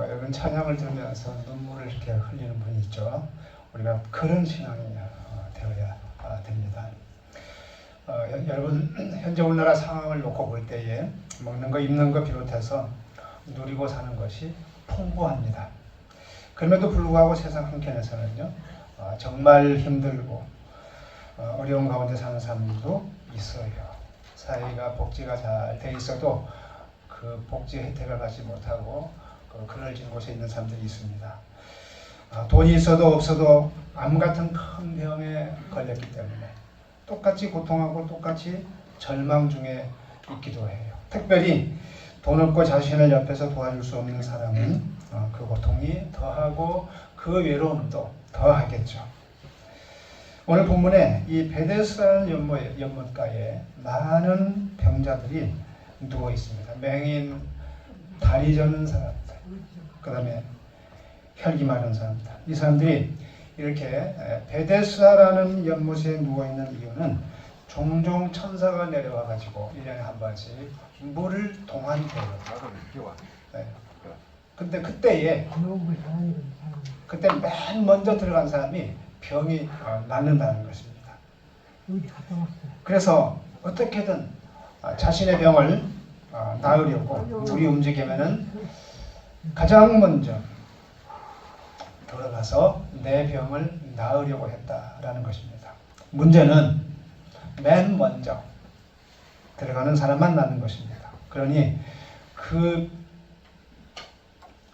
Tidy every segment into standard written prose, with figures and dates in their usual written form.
여러분 찬양을 들으면서 눈물을 이렇게 흘리는 분이 있죠. 우리가 그런 신앙이 되어야 됩니다. 여러분 현재 우리나라 상황을 놓고 볼 때에 먹는 거 입는 거 비롯해서 누리고 사는 것이 풍부합니다. 그럼에도 불구하고 세상 한켠에서는요 정말 힘들고 어려운 가운데 사는 사람들도 있어요. 사회가 복지가 잘 돼 있어도 그 복지 혜택을 받지 못하고 그늘진 곳에 있는 사람들이 있습니다. 돈이 있어도 없어도 암 같은 큰 병에 걸렸기 때문에 똑같이 고통하고 똑같이 절망 중에 있기도 해요. 특별히 돈 없고 자신을 옆에서 도와줄 수 없는 사람은 그 고통이 더하고 그 외로움도 더하겠죠. 오늘 본문에 이 베데스다라는 연못가에 많은 병자들이 누워 있습니다. 맹인, 다리 저는 사람들, 그 다음에 혈기 마른 사람들. 이 사람들이 이렇게 베데스다라는 연못에 누워 있는 이유는 종종 천사가 내려와 가지고 1년에 한 번씩 물을 동환해요. 네. 근데 그때 맨 먼저 들어간 사람이 병이 낫는다는 것입니다. 그래서 어떻게든 자신의 병을 나으려고 물이 움직이면은 가장 먼저 들어가서 내 병을 나으려고 했다라는 것입니다. 문제는 맨 먼저 들어가는 사람만 나는 것입니다. 그러니 그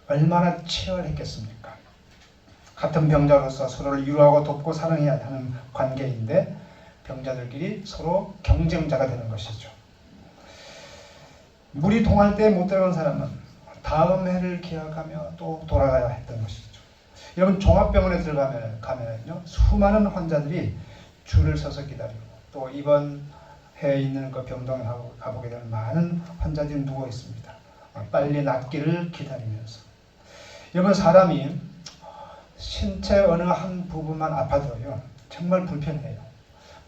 얼마나 치열했겠습니까? 같은 병자로서 서로를 위로하고 돕고 사랑해야 하는 관계인데 병자들끼리 서로 경쟁자가 되는 것이죠. 물이 동할 때 못 들어간 사람은 다음 해를 기약하며 또 돌아가야 했던 것이죠. 여러분 종합병원에 가면은요 수많은 환자들이 줄을 서서 기다리고 또 이번 해에 있는 그 병동에 가보게 되는 많은 환자들이 누워 있습니다. 빨리 낫기를 기다리면서. 여러분 사람이 신체 어느 한 부분만 아파도요 정말 불편해요.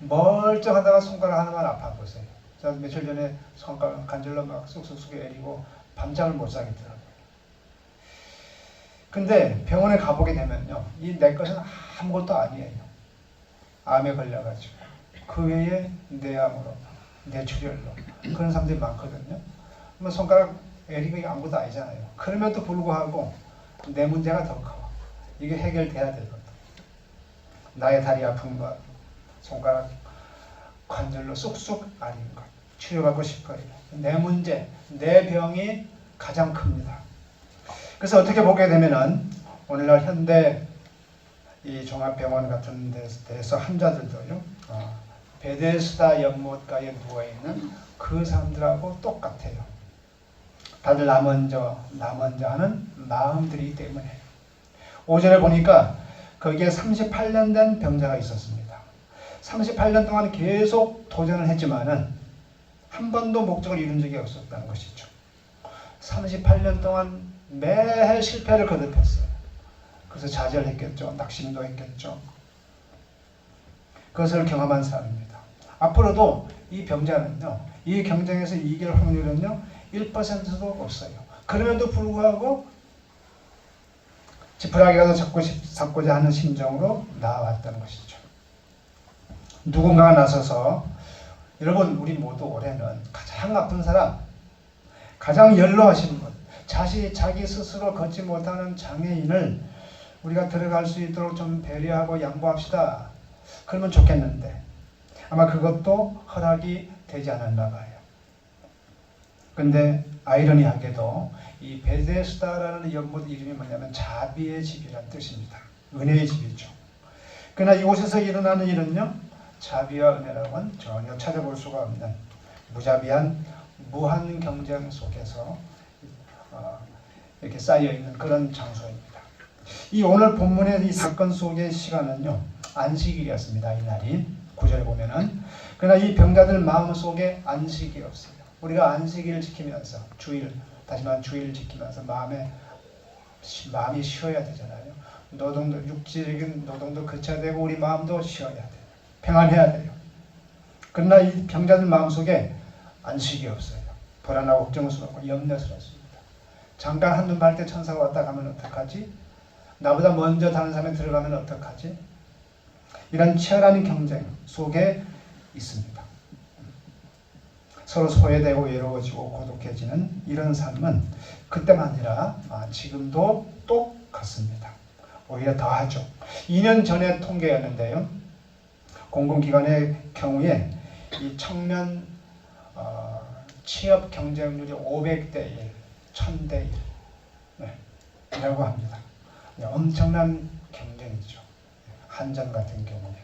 멀쩡하다가 손가락 하나만 아파 보세요. 저 며칠 전에 손가락 간질러 막 쑥쑥 애리고 밤잠을 못 자겠더라고요. 근데 병원에 가보게 되면요 이 내 것은 아무것도 아니에요. 암에 걸려가지고 그 외에 뇌암으로 뇌출혈로 그런 사람들이 많거든요. 뭐 손가락 애리고 아무것도 아니잖아요. 그럼에도 불구하고 내 문제가 더 커. 이게 해결돼야 되거든. 나의 다리 아픈 것, 손가락 관절로 쑥쑥 아린 것 치료받고 싶어요. 내 문제, 내 병이 가장 큽니다. 그래서 어떻게 보게 되면은 오늘날 현대 이 종합병원 같은 데서 환자들도요 베데스다 연못가에 누워있는 그 사람들하고 똑같아요. 다들 나 먼저 하는 마음들이기 때문에. 오전에 보니까 거기에 38년 된 병자가 있었습니다. 38년 동안 계속 도전을 했지만은 한 번도 목적을 이룬 적이 없었다는 것이죠. 38년 동안 매해 실패를 거듭했어요. 그래서 좌절했겠죠. 낙심도 했겠죠. 그것을 경험한 사람입니다. 앞으로도 이 병자는요, 이 경쟁에서 이길 확률은요, 1%도 없어요. 그럼에도 불구하고 지푸라기라도 잡고자 하는 심정으로 나아왔다는 것이죠. 누군가가 나서서 여러분 우리 모두 올해는 가장 아픈 사람, 가장 연로하신 분, 자기 스스로 걷지 못하는 장애인을 우리가 들어갈 수 있도록 좀 배려하고 양보합시다. 그러면 좋겠는데 아마 그것도 허락이 되지 않았나 봐요. 근데 아이러니하게도 이 베데스다라는 연못 이름이 뭐냐면 자비의 집이라는 뜻입니다. 은혜의 집이죠. 그러나 이곳에서 일어나는 일은요 자비와 은혜라고는 전혀 찾아볼 수가 없는 무자비한 무한 경쟁 속에서 이렇게 쌓여있는 그런 장소입니다. 이 오늘 본문의 이 사건 속의 시간은요 안식일이었습니다. 이날이 9절에 보면은. 그러나 이 병자들 마음속에 안식이 없어요. 우리가 안식일을 지키면서 다시 말하면 주일을 지키면서 마음이 쉬어야 되잖아요. 육체적인 노동도 그쳐야 되고 우리 마음도 쉬어야 돼요. 평안해야 돼요. 그러나 이 병자들 마음속에 안식이 없어요. 불안하고 걱정스럽고 염려스럽습니다. 잠깐 한눈 팔 때 천사가 왔다 가면 어떡하지? 나보다 먼저 다른 사람이 들어가면 어떡하지? 이런 치열한 경쟁 속에 있습니다. 서로 소외되고 외로워지고 고독해지는 이런 삶은 그때만 아니라 지금도 똑같습니다. 오히려 더하죠. 2년 전의 통계였는데요. 공공기관의 경우에 이 청년 취업 경쟁률이 500대 1, 1000대 1 이라고 합니다. 엄청난 경쟁이죠. 한전 같은 경우에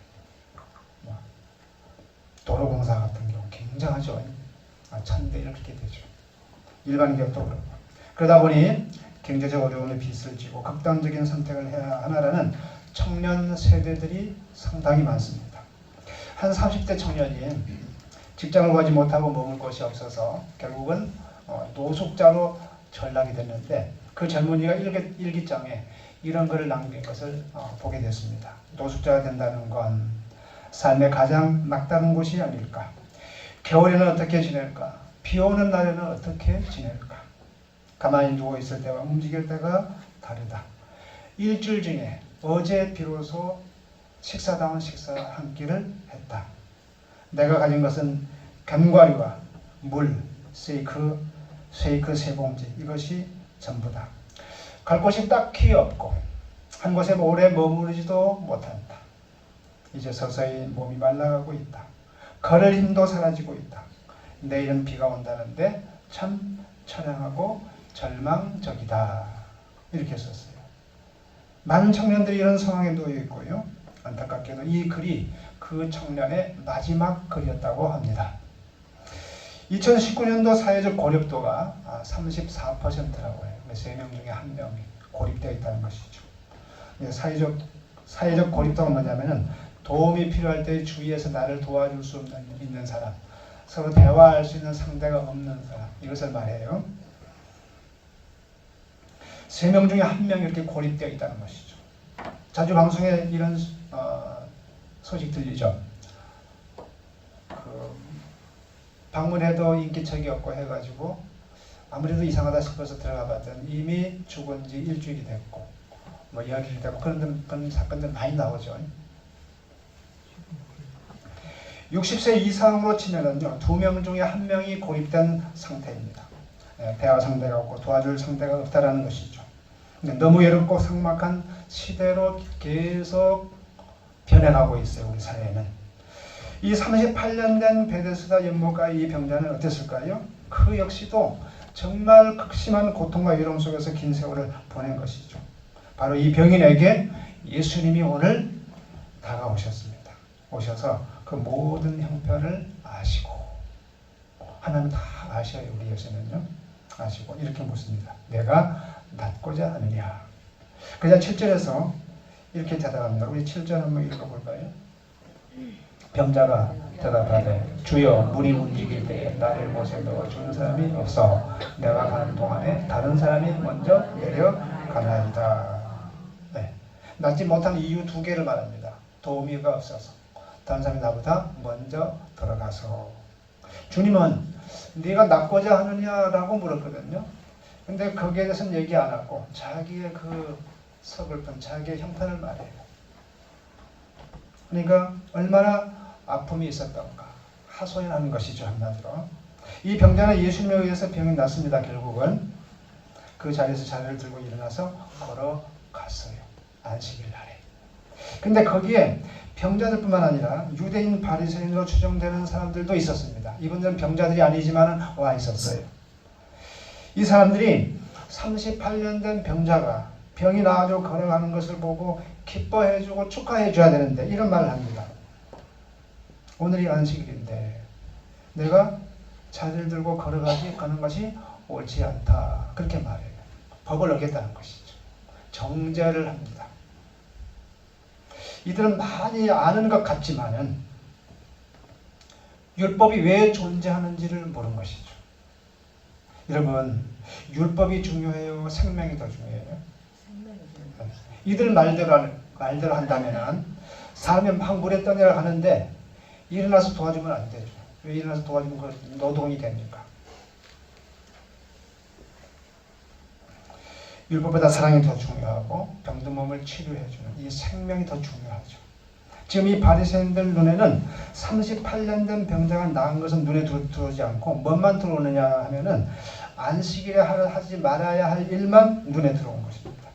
도로공사 같은 경우 굉장하죠. 1000대 1 그렇게 되죠. 일반 기업도 그렇고. 그러다 보니 경제적 어려움에 빚을 지고 극단적인 선택을 해야 하나라는 청년 세대들이 상당히 많습니다. 한 30대 청년이 직장을 구하지 못하고 머물 곳이 없어서 결국은 노숙자로 전락이 됐는데 그 젊은이가 일기장에 이런 글을 남긴 것을 보게 됐습니다. 노숙자가 된다는 건 삶의 가장 막다른 곳이 아닐까. 겨울에는 어떻게 지낼까? 비 오는 날에는 어떻게 지낼까? 가만히 누워 있을 때와 움직일 때가 다르다. 일주일 중에 어제 비로소 식사다운 식사 한 끼를 했다. 내가 가진 것은 견과류와 물, 쉐이크 3봉지 이것이 전부다. 갈 곳이 딱히 없고 한 곳에 오래 머무르지도 못한다. 이제 서서히 몸이 말라가고 있다. 걸을 힘도 사라지고 있다. 내일은 비가 온다는데 참 처량하고 절망적이다. 이렇게 썼어요. 많은 청년들이 이런 상황에 놓여 있고요. 안타깝게도 이 글이 그 청년의 마지막 글이었다고 합니다. 2019년도 사회적 고립도가 34%라고 해요. 3명 중에 1명이 고립되어 있다는 것이죠. 사회적 고립도가 뭐냐면은 도움이 필요할 때 주위에서 나를 도와줄 수 있는 사람, 서로 대화할 수 있는 상대가 없는 사람, 이것을 말해요. 3명 중에 1명이 이렇게 고립되어 있다는 것이죠. 자주 방송에 이런 소식 들리죠. 방문해도 인기척이 없고 해가지고 아무래도 이상하다 싶어서 들어가 봤더니 이미 죽은 지 일주일이 됐고 열흘이 됐고 그런 사건들 많이 나오죠. 60세 이상으로 치면은요 2명 중에 1명이 고립된 상태입니다. 대화 상대가 없고 도와줄 상대가 없다라는 것이죠. 너무 외롭고 삭막한 시대로 계속 변해가고 있어요. 우리 사회는. 이 38년 된 베데스다 연못가의 이 병자는 어땠을까요? 그 역시도 정말 극심한 고통과 외로움 속에서 긴 세월을 보낸 것이죠. 바로 이 병인에게 예수님이 오늘 다가오셨습니다. 오셔서 그 모든 형편을 아시고, 하나님 다 아셔요. 우리 예수는요. 아시고 이렇게 묻습니다. 내가 낫고자 하느냐. 그냥 7절에서 이렇게 대답합니다. 우리 7절 한번 읽어볼까요? 병자가 대답하되 주여 물이 움직일 때 나를 못에 넣어주는 사람이 없어 내가 가는 동안에 다른 사람이 먼저 내려가나이다. 낫지 못한 이유 2개를 말합니다. 도우미가 없어서 다른 사람이 나보다 먼저 들어가서. 주님은 네가 낫고자 하느냐라고 물었거든요. 근데 거기에 대해서는 얘기 안 하고 자기의 그 서글픈 자기의 형편을 말해요. 그러니까 얼마나 아픔이 있었던가 하소연하는 것이죠. 한마디로 이 병자는 예수님에 의해서 병이 났습니다. 결국은 그 자리에서 자리를 들고 일어나서 걸어갔어요. 안식일 날에. 근데 거기에 병자들뿐만 아니라 유대인 바리새인으로 추정되는 사람들도 있었습니다. 이분들은 병자들이 아니지만 와 있었어요. 이 사람들이 38년 된 병자가 병이 나아지고 걸어가는 것을 보고 기뻐해주고 축하해줘야 되는데 이런 말을 합니다. 오늘이 안식일인데 내가 자리를 들고 가는 것이 옳지 않다. 그렇게 말해요. 법을 어겼다는 것이죠. 정죄를 합니다. 이들은 많이 아는 것 같지만은 율법이 왜 존재하는지를 모르는 것이죠. 여러분, 율법이 중요해요? 생명이 더 중요해요? 이들 말대로 한다면은 사람이 막 물에 떠내려 가는데 일어나서 도와주면 안 되죠. 왜 일어나서 도와주면 그 노동이 됩니까? 율법보다 사랑이 더 중요하고 병든 몸을 치료해주는 이 생명이 더 중요하죠. 지금 이 바리새인들 눈에는 38년 된 병자가 나은 것은 눈에 들어오지 않고 뭐만 들어오느냐 하면은 안식일에 하지 말아야 할 일만 눈에 들어온 것입니다.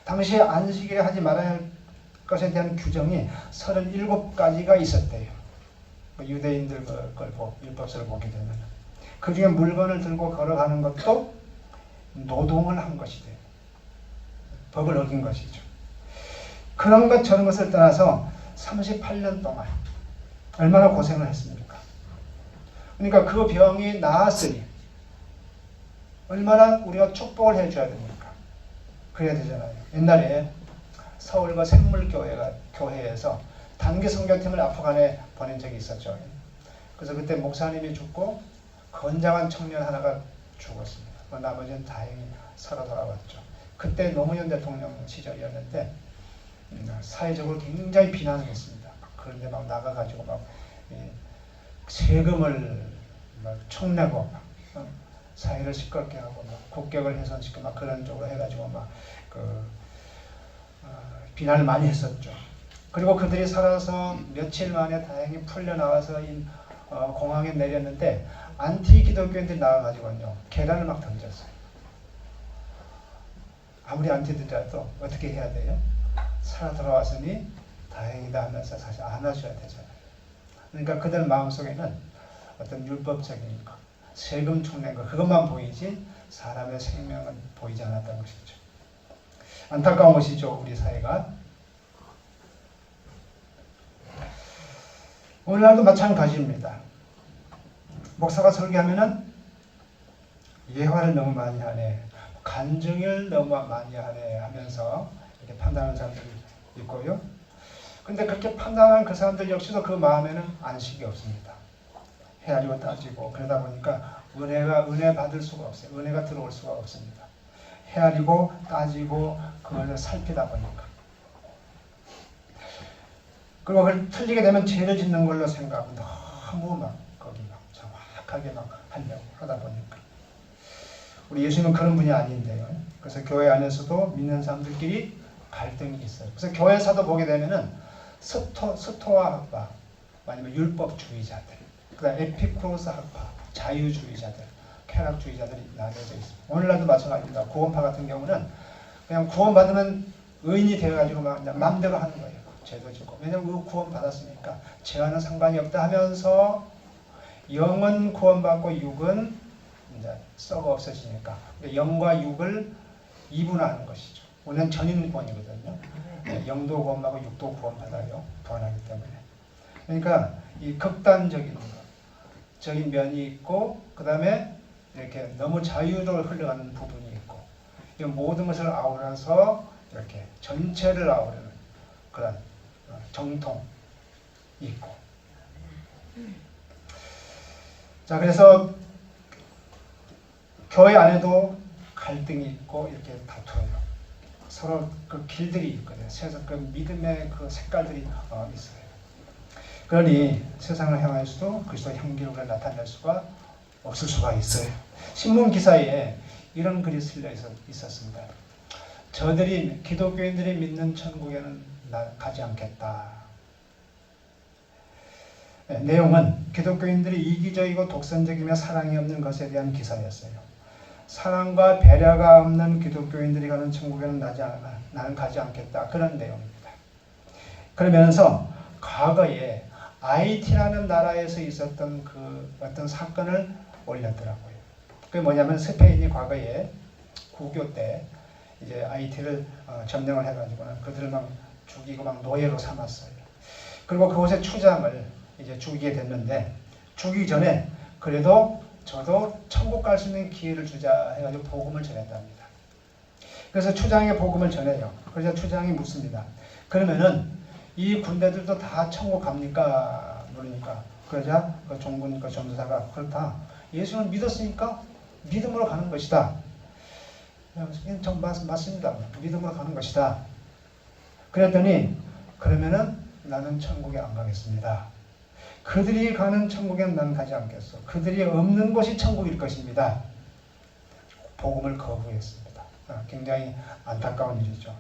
당시에 안식일에 하지 말아야 할 것에 대한 규정이 37가지가 있었대요. 유대인들 걸 율법서를 보게 되면 그 중에 물건을 들고 걸어가는 것도 노동을 한 것이 돼요. 법을 어긴 것이죠. 그런 것 저런 것을 떠나서 38년 동안 얼마나 고생을 했습니까? 그러니까 그 병이 나았으니 얼마나 우리가 축복을 해줘야 됩니까? 그래야 되잖아요. 옛날에 서울과 샘물교회에서 단기 선교팀을 아프간에 보낸 적이 있었죠. 그래서 그때 목사님이 죽고 건장한 청년 하나가 죽었습니다. 나머지는 다행히 살아 돌아왔죠. 그때 노무현 대통령 시절이었는데 사회적으로 굉장히 비난을 했습니다. 그런데 막 나가가지고 막 세금을 막 촉내고 막 사회를 시끄럽게 하고 막 국격을 훼손시키고 막 그런 쪽으로 해가지고 막 비난을 많이 했었죠. 그리고 그들이 살아서 며칠 만에 다행히 풀려나와서 공항에 내렸는데 안티 기독교인들이 나와가지고요 계란을 막 던졌어요. 아무리 안티들이라도 어떻게 해야 돼요? 살아 돌아왔으니 다행이다 하면서 사실 안아줘야 되잖아요. 그러니까 그들 마음속에는 어떤 율법적인 것, 세금 촉낸 것 그것만 보이지 사람의 생명은 보이지 않았던 것이죠. 안타까운 것이죠. 우리 사회가. 오늘날도 마찬가지입니다. 목사가 설교하면은 예화를 너무 많이 하네, 간증을 너무 많이 하네 하면서 이렇게 판단하는 사람들이 있고요. 근데 그렇게 판단하는 그 사람들 역시도 그 마음에는 안식이 없습니다. 헤아리고 따지고 그러다 보니까 은혜 받을 수가 없어요. 은혜가 들어올 수가 없습니다. 헤아리고 따지고 그걸 살피다 보니까. 그리고 그걸 틀리게 되면 죄를 짓는 걸로 생각하고 너무 막 거기 막 정확하게 막 하려고 하다 보니까. 우리 예수님은 그런 분이 아닌데요. 그래서 교회 안에서도 믿는 사람들끼리 갈등이 있어요. 그래서 교회사도 보게 되면은 스토아 학파, 아니면 율법주의자들, 그다음 에피쿠로스 학파, 자유주의자들, 쾌락주의자들이 나뉘어져 있습니다. 오늘날도 마찬가지입니다. 구원파 같은 경우는 그냥 구원받으면 의인이 되어가지고 막 마음대로 하는 거예요. 죄도 짓고. 왜냐면 구원 받았으니까 죄와는 상관이 없다 하면서 영은 구원받고 육은 이제 썩어 없어지니까 영과 육을 이분화하는 것이죠. 우리는 전인구원이거든요. 영도 구원받고 육도 구원받아요. 구원하기 때문에. 그러니까 이 극단적인 면이 있고 그 다음에 이렇게 너무 자유로 흘러가는 부분이 있고 이 모든 것을 아우러서 이렇게 전체를 아우르는 그런 정통이 있고. 자, 그래서 교회 안에도 갈등이 있고 이렇게 다투어요. 서로 그 길들이 있거든요. 세상 그 믿음의 그 색깔들이 있어요. 그러니 세상을 향해서도 그리스도의 향기를 나타낼 수가 없을 수가 있어요. 신문 기사에 이런 글이 실려 있었습니다. 저들이 기독교인들이 믿는 천국에는 가지 않겠다. 네, 내용은 기독교인들이 이기적이고 독선적이며 사랑이 없는 것에 대한 기사였어요. 사랑과 배려가 없는 기독교인들이 가는 천국에는 나는 가지 않겠다. 그런 내용입니다. 그러면서 과거에 IT라는 나라에서 있었던 그 어떤 사건을 올렸더라고요. 그게 뭐냐면 스페인이 과거에 구교 때 이제 IT를 점령을 해가지고는 그들을 막 죽이고 막 노예로 삼았어요. 그리고 그곳에 추장을 이제 죽이게 됐는데 죽이기 전에 그래도 저도 천국 갈 수 있는 기회를 주자 해가지고 복음을 전했답니다. 그래서 추장의 복음을 전해요. 그래서 추장이 묻습니다. 그러면은 이 군대들도 다 천국 갑니까? 물으니까 그러자 그 종군 그 전도사가 그렇다. 예수를 믿었으니까 믿음으로 가는 것이다. 맞습니다. 믿음으로 가는 것이다. 그랬더니 그러면은 나는 천국에 안 가겠습니다. 그들이 가는 천국에는 나는 가지 않겠어. 그들이 없는 곳이 천국일 것입니다. 복음을 거부했습니다. 굉장히 안타까운 일이죠.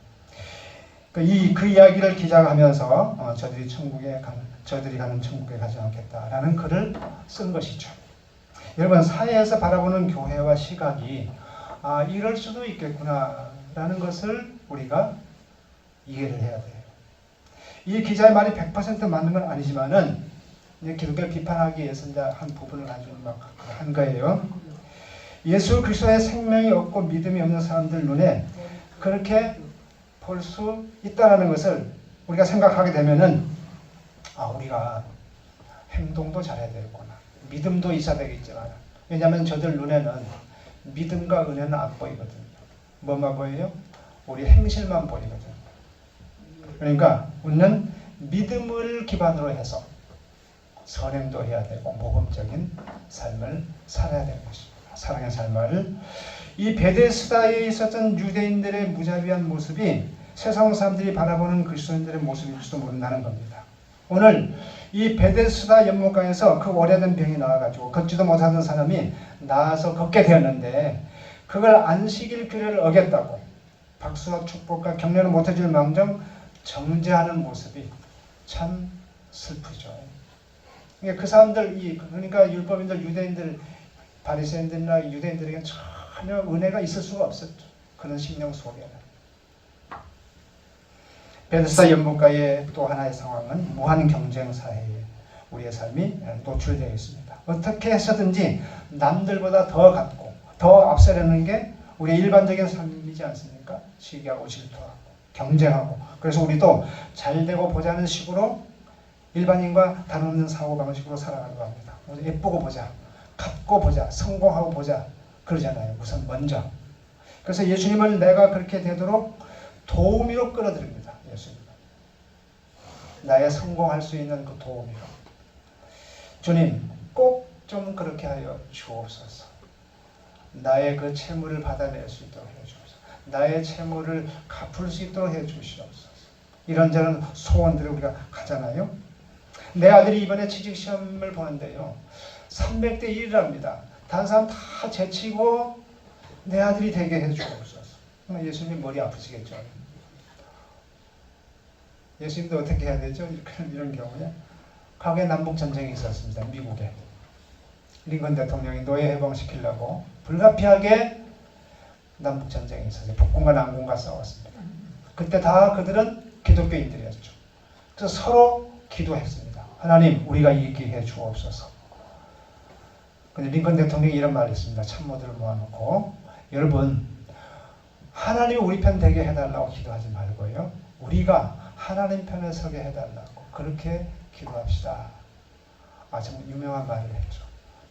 그 이야기를 기자하면서 저들이 가는 천국에 가지 않겠다라는 글을 쓴 것이죠. 여러분, 사회에서 바라보는 교회와 시각이 이럴 수도 있겠구나라는 것을 우리가 이해를 해야 돼요. 이 기자의 말이 100% 맞는 건 아니지만은 기독교를 비판하기 위해서 이제 한 부분을 가지고 막 한 거예요. 예수 그리스도의 생명이 없고 믿음이 없는 사람들 눈에 그렇게 볼 수 있다는 것을 우리가 생각하게 되면은 우리가 행동도 잘해야 되겠구나. 믿음도 있어야 되겠지만, 왜냐하면 저들 눈에는 믿음과 은혜는 안 보이거든요. 뭐만 보여요? 우리 행실만 보이거든요. 그러니까 우리는 믿음을 기반으로 해서 선행도 해야 되고 모범적인 삶을 살아야 되는 것입니다. 사랑의 삶을. 이 베데스다에 있었던 유대인들의 무자비한 모습이 세상 사람들이 바라보는 그리스도인들의 모습일지도 모른다는 겁니다. 오늘 이 베데스다 연못강에서 그 오래된 병이 나와가지고 걷지도 못하는 사람이 나와서 걷게 되었는데 그걸 안식일 규례를 어겼다고 박수와 축복과 격려를 못해줄 망정 정죄하는 모습이 참 슬프죠. 그 사람들, 그러니까 율법인들, 유대인들, 바리새인들이나 유대인들에게 전혀 은혜가 있을 수가 없었죠. 그런 심령 속에는. 베데스다 연못가의 또 하나의 상황은 무한 경쟁 사회에 우리의 삶이 노출되어 있습니다. 어떻게 해서든지 남들보다 더 갖고 더 앞서려는 게 우리의 일반적인 삶이지 않습니까? 시기하고 질투하고 경쟁하고. 그래서 우리도 잘되고 보자는 식으로 일반인과 다른 사고방식으로 살아가려고 합니다. 예쁘고 보자, 갖고 보자, 성공하고 보자 그러잖아요. 우선 먼저. 그래서 예수님을 내가 그렇게 되도록 도우미로 끌어들입니다. 예수님. 나의 성공할 수 있는 그 도우미로. 주님, 꼭 좀 그렇게 하여 주옵소서. 나의 그 채무를 받아낼 수 있도록 해 주옵소서. 나의 채무를 갚을 수 있도록 해 주시옵소서. 이런저런 소원들을 우리가 하잖아요. 내 아들이 이번에 취직시험을 보는데요. 300대 1이랍니다. 다른 사람 다 제치고 내 아들이 되게 해 주옵소서. 예수님 머리 아프시겠죠. 예수님도 어떻게 해야 되죠? 이런 경우에. 과거에 남북전쟁이 있었습니다. 미국에. 링컨 대통령이 노예 해방시키려고 불가피하게 남북전쟁이 있었어요. 북군과 남군과 싸웠습니다. 그때 다 그들은 기독교인들이었죠. 그래서 서로 기도했습니다. 하나님, 우리가 이기게 해 주옵소서. 근데 링컨 대통령이 이런 말을 했습니다. 참모들을 모아놓고, 여러분, 하나님 우리 편 되게 해달라고 기도하지 말고요. 우리가 하나님 편에 서게 해달라고 그렇게 기도합시다. 정말 유명한 말을 했죠.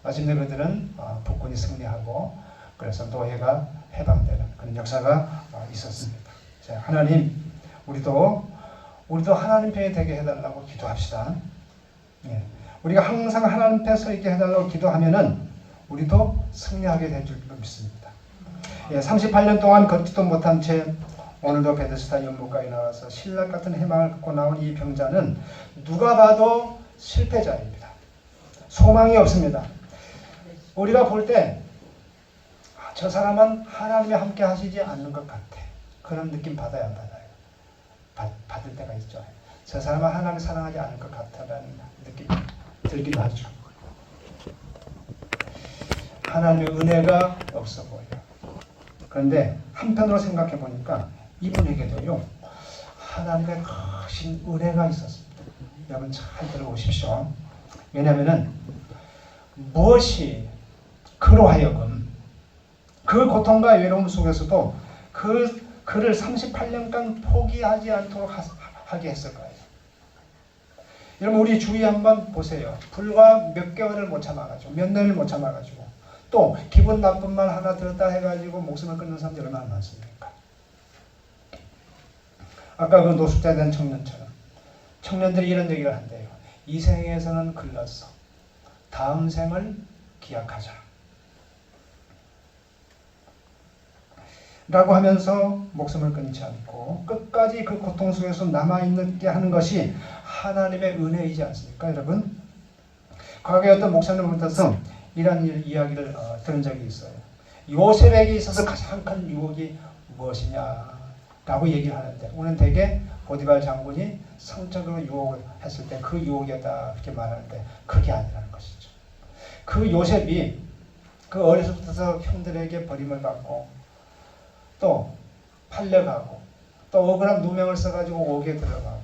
마침내 그들은 북군이 승리하고 그래서 노예가 해방되는 그런 역사가 있었습니다. 자, 하나님, 우리도 하나님 편에 되게 해달라고 기도합시다. 예. 우리가 항상 하나님 편에 서 있게 해달라고 기도하면은 우리도 승리하게 될 줄 믿습니다. 예, 38년 동안 걷지도 못한 채 오늘도 베데스다 연못가에 나와서 신락 같은 희망을 갖고 나온 이 병자는 누가 봐도 실패자입니다. 소망이 없습니다. 우리가 볼 때 저 사람은 하나님이 함께 하시지 않는 것 같아. 그런 느낌 받아야 안 받아요? 받을 때가 있죠. 저 사람은 하나님을 사랑하지 않을 것 같다라는 느낌이 들기도 하죠. 하나님의 은혜가 없어 보여요. 그런데 한편으로 생각해 보니까 이분에게도요, 하나님의 크신 은혜가 있었습니다. 여러분 잘 들어보십시오. 왜냐하면은 무엇이 그로 하여금 그 고통과 외로움 속에서도 그를 38년간 포기하지 않도록 하게 했을까요? 여러분, 우리 주위 한번 보세요. 불과 몇 개월을 못 참아가지고, 몇 년을 못 참아가지고, 또 기분 나쁜 말 하나 들었다 해가지고 목숨을 끊는 사람들이 얼마나 많습니까? 아까 그 노숙자에 대한 청년처럼 청년들이 이런 얘기를 한대요. 이 생에서는 글렀어. 다음 생을 기약하자. 라고 하면서 목숨을 끊지 않고 끝까지 그 고통 속에서 남아있게 하는 것이 하나님의 은혜이지 않습니까, 여러분? 과거에 어떤 목사님을 만나서 이런 이야기를 들은 적이 있어요. 요셉에게 있어서 가장 큰 유혹이 무엇이냐라고 얘기를 하는데, 우리는 대개 보디발 장군이 성적으로 유혹을 했을 때 그 유혹이었다 그렇게 말하는데, 그게 아니라는 것이죠. 그 요셉이 그 어렸을 때부터 형들에게 버림을 받고 또 팔려가고 또 억울한 누명을 써가지고 옥에 들어가고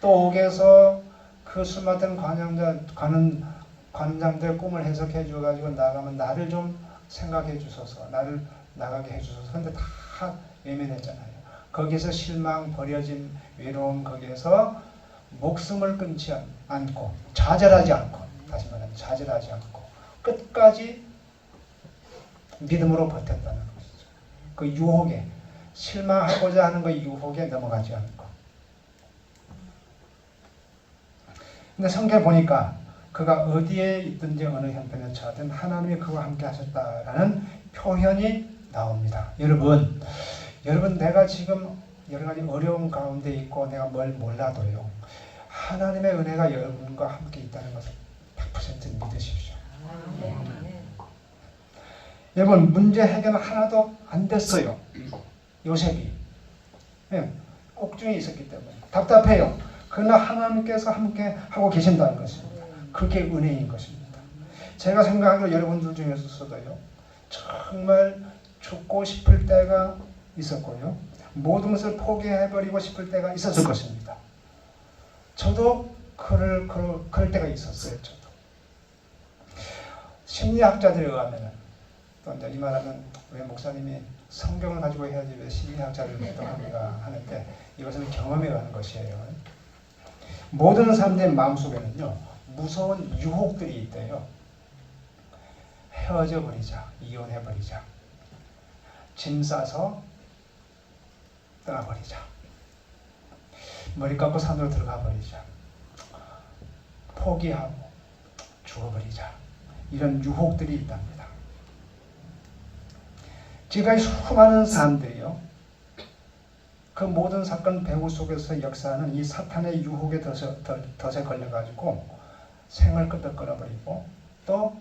또 옥에서 그 술 맡은 관장들 꿈을 해석해 줘가지고 나가면 나를 좀 생각해 주소서, 나를 나가게 해 주소서. 근데 다 외면했잖아요. 거기서 실망, 버려짐, 외로움, 거기에서 목숨을 끊지 않고 좌절하지 않고, 다시 말하면 좌절하지 않고 끝까지 믿음으로 버텼다는 것이죠. 그 유혹에, 실망하고자 하는 그 유혹에 넘어가지 않고. 근데 성경에 보니까 그가 어디에 있든지 어느 형편에 처하든 하나님이 그와 함께 하셨다라는 표현이 나옵니다. 여러분 내가 지금 여러 가지 어려운 가운데 있고 내가 뭘 몰라도요, 하나님의 은혜가 여러분과 함께 있다는 것을 100% 믿으십시오. 여러분, 문제 해결은 하나도 안 됐어요. 요셉이 옥중에 있었기 때문에 답답해요. 그러나 하나님께서 함께 하고 계신다는 것입니다. 그게 은혜인 것입니다. 제가 생각하기로 여러분들 중에서도요, 정말 죽고 싶을 때가 있었고요, 모든 것을 포기해버리고 싶을 때가 있었을 것입니다. 저도 그럴 때가 있었어요. 저도. 심리학자들에 의하면, 또 이제 이 말하면 왜 목사님이 성경을 가지고 해야지 왜 심리학자를 합니까 하는데, 이것은 경험에 의한 것이에요. 모든 사람들의 마음속에는요, 무서운 유혹들이 있대요. 헤어져 버리자, 이혼해 버리자, 짐 싸서 떠나버리자, 머리 깎고 산으로 들어가 버리자, 포기하고 죽어버리자, 이런 유혹들이 있답니다. 지금까지 수많은 사람들이요, 그 모든 사건 배후 속에서 역사하는 이 사탄의 유혹에 덫에 걸려가지고 생을 끊어버리고 또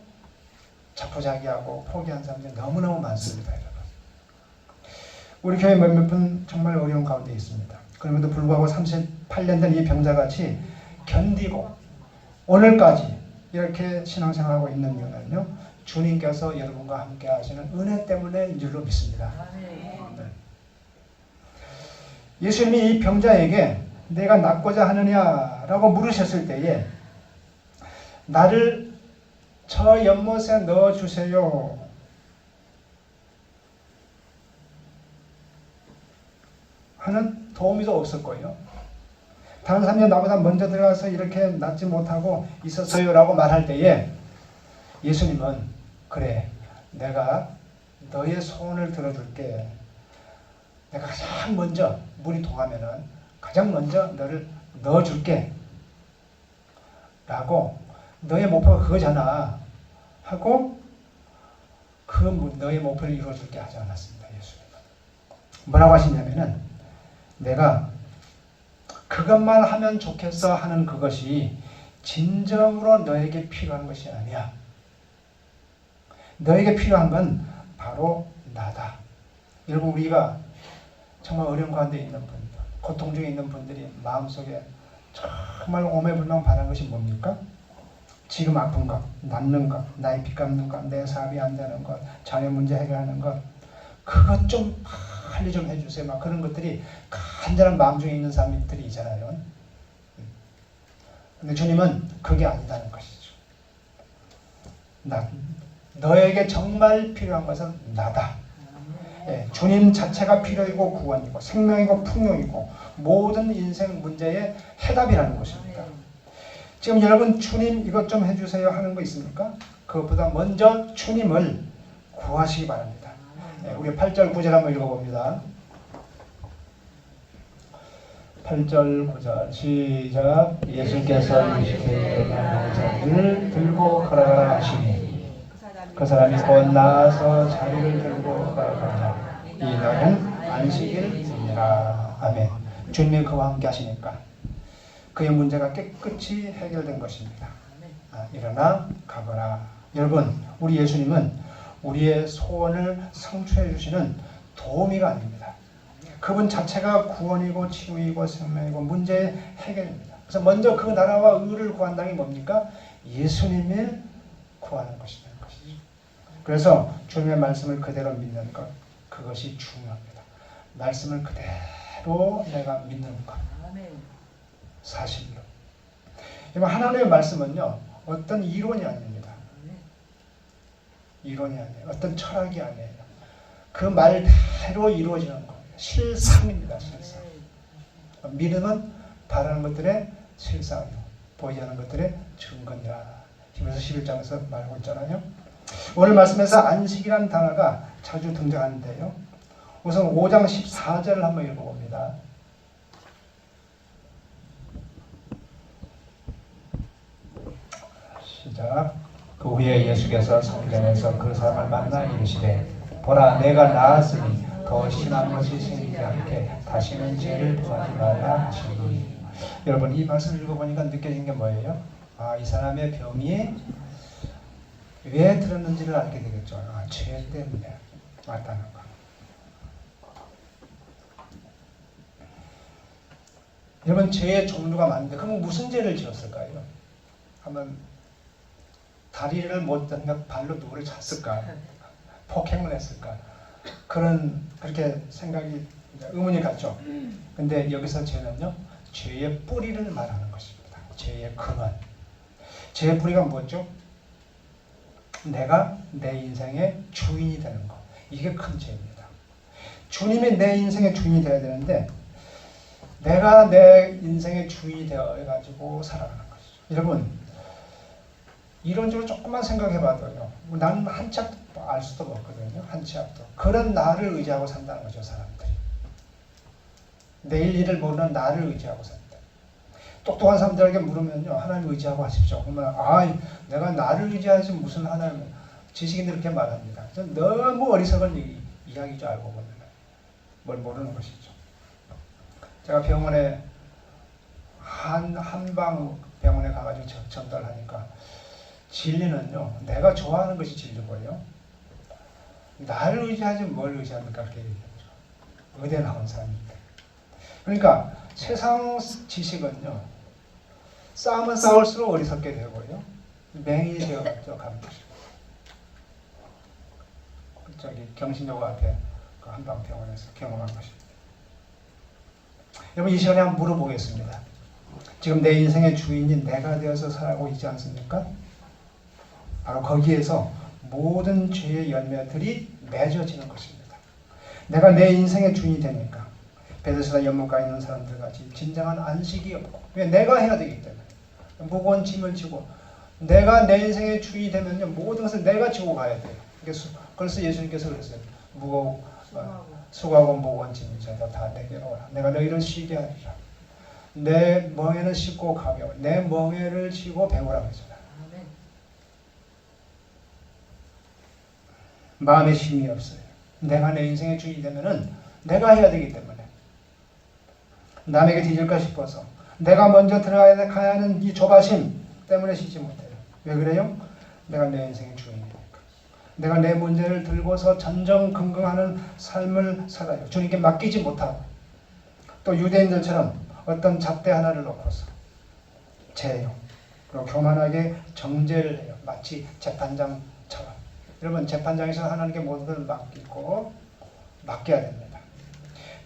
자포자기하고 포기한 사람들이 너무너무 많습니다. 여러분. 우리 교회 몇몇 분 정말 어려운 가운데 있습니다. 그럼에도 불구하고 38년 된 이 병자같이 견디고 오늘까지 이렇게 신앙생활하고 있는 이유는요, 주님께서 여러분과 함께 하시는 은혜 때문인 줄로 믿습니다. 예수님이 이 병자에게 내가 낫고자 하느냐라고 물으셨을 때에 나를 저 연못에 넣어주세요 하는 도우미도 없을 거예요. 다른 사람이 나보다 먼저 들어가서 이렇게 낫지 못하고 있었어요 라고 말할 때에 예수님은 그래, 내가 너의 소원을 들어줄게. 내가 가장 먼저 물이 동하면은 가장 먼저 너를 넣어줄게 라고, 너의 목표가 그거잖아 하고 그 너의 목표를 이루어줄게 하지 않았습니다. 예수님은 뭐라고 하시냐면은, 내가 그것만 하면 좋겠어 하는 그것이 진정으로 너에게 필요한 것이 아니야. 너에게 필요한 건 바로 나다. 여러분, 우리가 정말 어려운 가운데 있는 분들, 고통 중에 있는 분들이 마음속에 정말 오매불망 바라는 것이 뭡니까? 지금 아픈 것, 낫는 것, 나의 빚 갚는 것, 내 사업이 안 되는 것, 자녀 문제 해결하는 것, 그것 좀 빨리 좀 해주세요. 막 그런 것들이 간절한 마음 중에 있는 사람들이 있잖아요. 근데 주님은 그게 아니다는 것이죠. 너에게 정말 필요한 것은 나다. 주님 자체가 필요이고 구원이고 생명이고 풍요이고 모든 인생 문제의 해답이라는 것입니다. 지금 여러분, 주님 이것 좀 해주세요 하는 거 있습니까? 그것보다 먼저 주님을 구하시기 바랍니다. 우리 8절 9절 한번 읽어봅니다. 8절 9절 시작. 예수께서 이르시되 자리를 들고 걸어가라 하시니 그 사람이 곧 나아서 자리를 들고 걸어가자. 이 날은 안식일이니라. 아멘. 주님이 그와 함께 하시니까 그의 문제가 깨끗이 해결된 것입니다. 일어나 가거라. 여러분, 우리 예수님은 우리의 소원을 성취해 주시는 도우미가 아닙니다. 그분 자체가 구원이고 치유이고 생명이고 문제의 해결입니다. 그래서 먼저 그 나라와 의를 구한다는 게 뭡니까? 예수님을 구하는 것이 되는 것이죠. 그래서 주님의 말씀을 그대로 믿는 것, 그것이 중요합니다. 말씀을 그대로 내가 믿는 것, 사실로. 하나님의 말씀은요, 어떤 이론이 아닙니다. 이론이 아니에요. 어떤 철학이 아니에요. 그 말대로 이루어지는 거예요. 실상입니다. 실상. 믿음은 바라는 것들의 실상이요, 보이지 않는 것들의 증거니라. 히브리서 11장에서 말하고 있잖아요. 오늘 말씀에서 안식이라는 단어가 자주 등장하는데요. 우선 5장 14절을 한번 읽어봅니다. 시작. 그 후에 예수께서 성전에서 그 사람을 만나 이르시되 보라 내가 나았으니 더 심한 것이 생기지 않게 다시는 죄를 범하지 말라 하시니. 여러분 이 말씀을 읽어보니까 느껴진 게 뭐예요? 이 사람의 병이 왜 들었는지를 알게 되겠죠. 죄 때문에 왔다는 거. 여러분 죄의 종류가 많은데 그럼 무슨 죄를 지었을까요? 한번 다리를 못 닿으며 발로 누구를 찼을까? 폭행을 했을까? 그렇게 생각이 의문이 갔죠. 근데 여기서 죄는요, 죄의 뿌리를 말하는 것입니다. 죄의 근원. 죄의 뿌리가 뭐죠? 내가 내 인생의 주인이 되는 것. 이게 큰 죄입니다. 주님이 내 인생의 주인이 되어야 되는데 내가 내 인생의 주인이 되어가지고 살아가는 것이죠. 여러분 이론적으로 조금만 생각해봐도요. 나는 한 치 앞도 알 수도 없거든요. 한 치 앞도. 그런 나를 의지하고 산다는 거죠. 사람들이. 내일 일을 모르는 나를 의지하고 산다. 똑똑한 사람들에게 물으면요. 하나님 의지하고 하십시오. 그러면 내가 나를 의지하지 무슨 하나님. 지식인들 그렇게 말합니다. 너무 어리석은 이야기죠. 알고 보면. 뭘 모르는 것이죠. 제가 병원에 한방 병원에 가가지고 전달을 하니까 진리는요, 내가 좋아하는 것이 진리고요. 나를 의지하지 뭘 의지합니까? 그렇게 얘기하죠. 의대 나온 사람인데. 그러니까 세상 지식은요, 싸우면 싸울수록 어리석게 되고요. 맹인이 되어가지고 가는 것이고. 저기 경신여고 앞에 그 한방병원에서 경험한 것입니다. 여러분 이 시간에 한번 물어보겠습니다. 지금 내 인생의 주인이 내가 되어서 살아가고 있지 않습니까? 바로 거기에서 모든 죄의 열매들이 맺어지는 것입니다. 내가 내 인생의 주인이 되니까 베데스다 연못가에 있는 사람들 같이 진정한 안식이 없고 왜 내가 해야 되기 때문에 무거운 짐을 지고 내가 내 인생의 주인이 되면요 모든 것을 내가 지고 가야 돼요. 그래서 예수님께서 그랬어요. 수고하고 무거운 짐을 져도 다 내게로 오라. 내가 너희를 쉬게 하리라. 내 멍에는 씻고 가벼워. 내 멍에를 지고 배우라 그러잖아. 마음에 힘이 없어요. 내가 내 인생의 주인이 되면은 내가 해야 되기 때문에 남에게 뒤질까 싶어서 내가 먼저 들어가야 하는 이 조바심 때문에 쉬지 못해요. 왜 그래요? 내가 내 인생의 주인이니까. 내가 내 문제를 들고서 전전긍긍하는 삶을 살아요. 주님께 맡기지 못하고 또 유대인들처럼 어떤 잣대 하나를 놓고서 재요. 그리고 교만하게 정죄를 해요. 마치 재판장처럼. 여러분 재판장에서 하나님께 모든 걸 맡겨야 됩니다.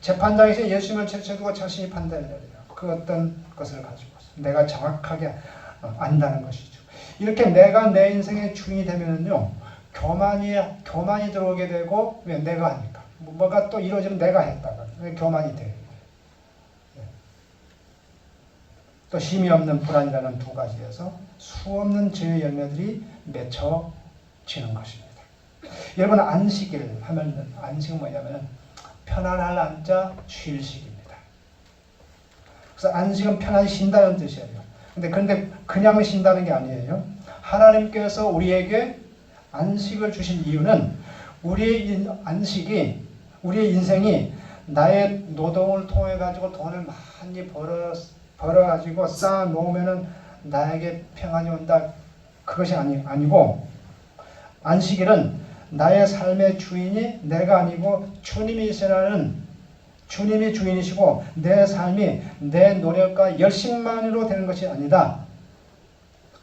재판장에서 예수님을 제쳐두고 자신이 판단을 해야 돼요. 그 어떤 것을 가지고서 내가 정확하게 안다는 것이죠. 이렇게 내가 내 인생의 주인이 되면은요 교만이 들어오게 되고 왜 내가 하니까 뭐가 또 이루어지면 내가 했다가 교만이 돼요. 또 힘이 없는 불안이라는 두 가지에서 수없는 죄의 열매들이 맺혀지는 것입니다. 여러분 안식일 하면 안식은 뭐냐면 편안할 안자 쉴식입니다. 그래서 안식은 편안히 쉰다는 뜻이에요. 근데 그냥 쉰다는 게 아니에요. 하나님께서 우리에게 안식을 주신 이유는 우리의 안식이 우리의 인생이 나의 노동을 통해 가지고 돈을 많이 벌어가지고 쌓아 놓으면은 나에게 평안이 온다. 그것이 아니고 안식일은 나의 삶의 주인이 내가 아니고 주님이시라는, 주님이 주인이시고 내 삶이 내 노력과 열심만으로 되는 것이 아니다.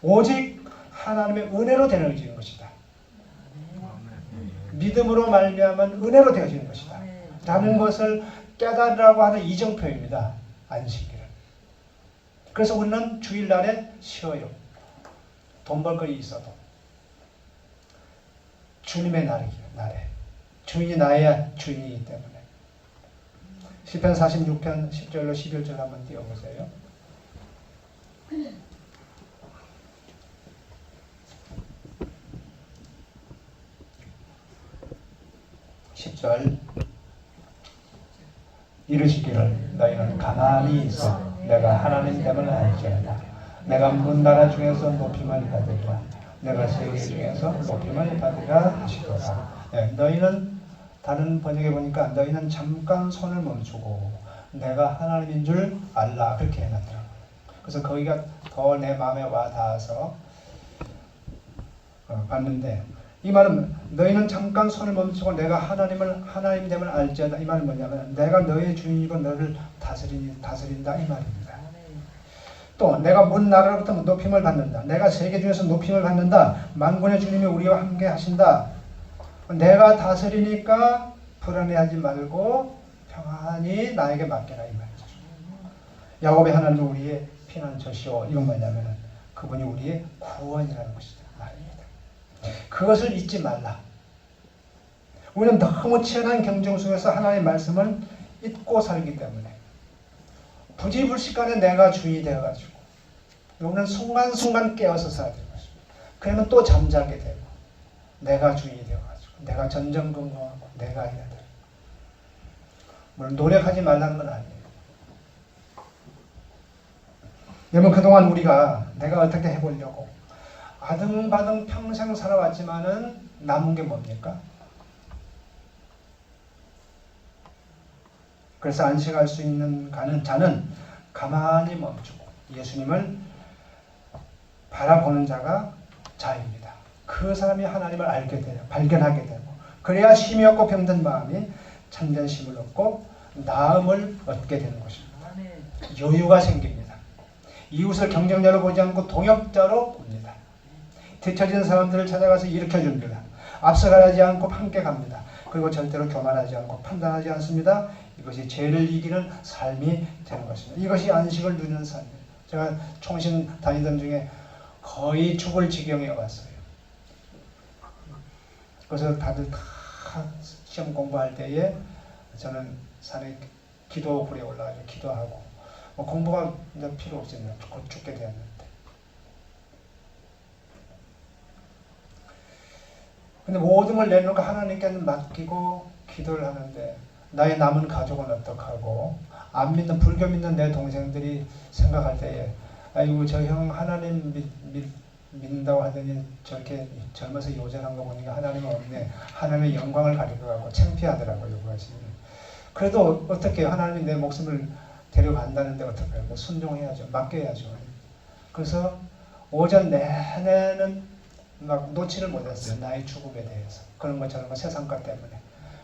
오직 하나님의 은혜로 되어지는 것이다. 믿음으로 말미암은 은혜로 되어지는 것이다. 라는 것을 깨달으라고 하는 이정표입니다. 안식일은. 그래서 우리는 주일날에 쉬어요. 돈 벌 거리 있어도. 주님의 날에. 주인이 나의 주인이기 때문에. 시편 46편 10절로 11절 한번 띄워보세요. 10절 이르시기를 너희는 가만히 있어 내가 하나님 됨을 알지어다. 내가 문 나라 중에서 높임을 받으리라. 내가 세계 중에서 높임을 받으리라 하시더라. 네, 너희는 다른 번역에 보니까 너희는 잠깐 손을 멈추고 내가 하나님인 줄 알라 그렇게 해놨더라고요. 그래서 거기가 더 내 마음에 와 닿아서 봤는데 이 말은 너희는 잠깐 손을 멈추고 내가 하나님 됨을 알지어다. 이 말은 뭐냐면 내가 너의 주인이고 너를 다스린다 이 말입니다. 또 내가 문 나라로부터 높임을 받는다. 내가 세계 중에서 높임을 받는다. 만군의 주님이 우리와 함께 하신다. 내가 다스리니까 불안해하지 말고 평안히 나에게 맡겨라 이 말이죠. 야곱의 하나님은 우리의 피난처시오. 이건 뭐냐면 그분이 우리의 구원이라는 것이다 말입니다. 그것을 잊지 말라. 우리는 너무 치열한 경쟁 속에서 하나님의 말씀을 잊고 살기 때문에 부지불식간에 내가 주인이 되어가지고 우리는 순간순간 깨어서 살아야 되는 것입니다. 그러면 또 잠자게 되고 내가 주인이 되어가지고 내가 전전긍긍하고 내가 해야 돼. 물론 노력하지 말라는 건 아니에요. 여러분 그동안 우리가 내가 어떻게 해보려고 아등바등 평생 살아왔지만은 남은 게 뭡니까? 그래서 안식할 수 있는 자는 가만히 멈추고 예수님을 바라보는 자가 자입니다. 그 사람이 하나님을 알게 돼요. 발견하게 되고 그래야 쉼이 없고 병든 마음이 참된 쉼을 얻고 나음을 얻게 되는 것입니다. 여유가 생깁니다. 이웃을 경쟁자로 보지 않고 동역자로 봅니다. 뒤처진 사람들을 찾아가서 일으켜줍니다. 앞서가지 않고 함께 갑니다. 그리고 절대로 교만하지 않고 판단하지 않습니다. 이것이 죄를 이기는 삶이 되는 것입니다. 이것이 안식을 누리는 삶이에요. 제가 총신 다니던 중에 거의 죽을 지경에 왔어요. 그래서 다들 다 시험 공부할 때에 저는 산에 기도굴에 올라가서 기도하고 공부가 이제 필요 없습니다. 곧 죽게 되었는데. 근데 모든 걸 내놓고 하나님께 맡기고 기도를 하는데 나의 남은 가족은 어떡하고 안 믿는 불교 믿는 내 동생들이 생각할 때에 아이고 저 형 하나님 믿는다고 하더니 저렇게 젊어서 요절한 거 보니까 하나님은 없네. 하나님의 영광을 가리켜가고 창피하더라고요. 그것이. 그래도 어떻게 하나님이 내 목숨을 데려간다는데 어떡해요. 순종해야죠. 맡겨야죠. 그래서 오전 내내는 막 놓지를 못했어요. 나의 죽음에 대해서. 그런 거 저런 거 세상과 때문에.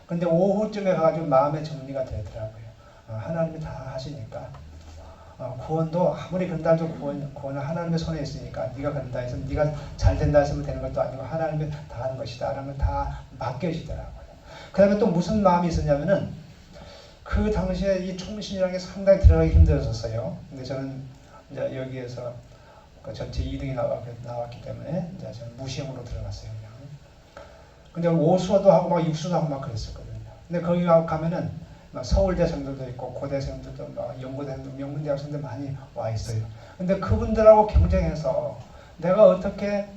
근데 오후쯤에 가가지고 마음의 정리가 되더라고요. 하나님이 다 하시니까. 구원도 아무리 근다해도 구원은 하나님의 손에 있으니까 네가 근다 해서 네가 잘 된다 해서 되는 것도 아니고 하나님이 다 하는 것이다 라는 걸 다 맡겨지더라고요. 그 다음에 또 무슨 마음이 있었냐면은 그 당시에 이 총신이라는 게 상당히 들어가기 힘들었었어요. 근데 저는 이제 여기에서 그 전체 2등이 나왔기 때문에 이제 저는 무시형으로 들어갔어요. 그냥. 근데 오수어도 하고 막 육수도 하고 막 그랬었거든요. 근데 거기 가면은 서울대생들도 있고 고대생들도 막 연고대생들, 명문대학생들 많이 와 있어요. 근데 그분들하고 경쟁해서 내가 어떻게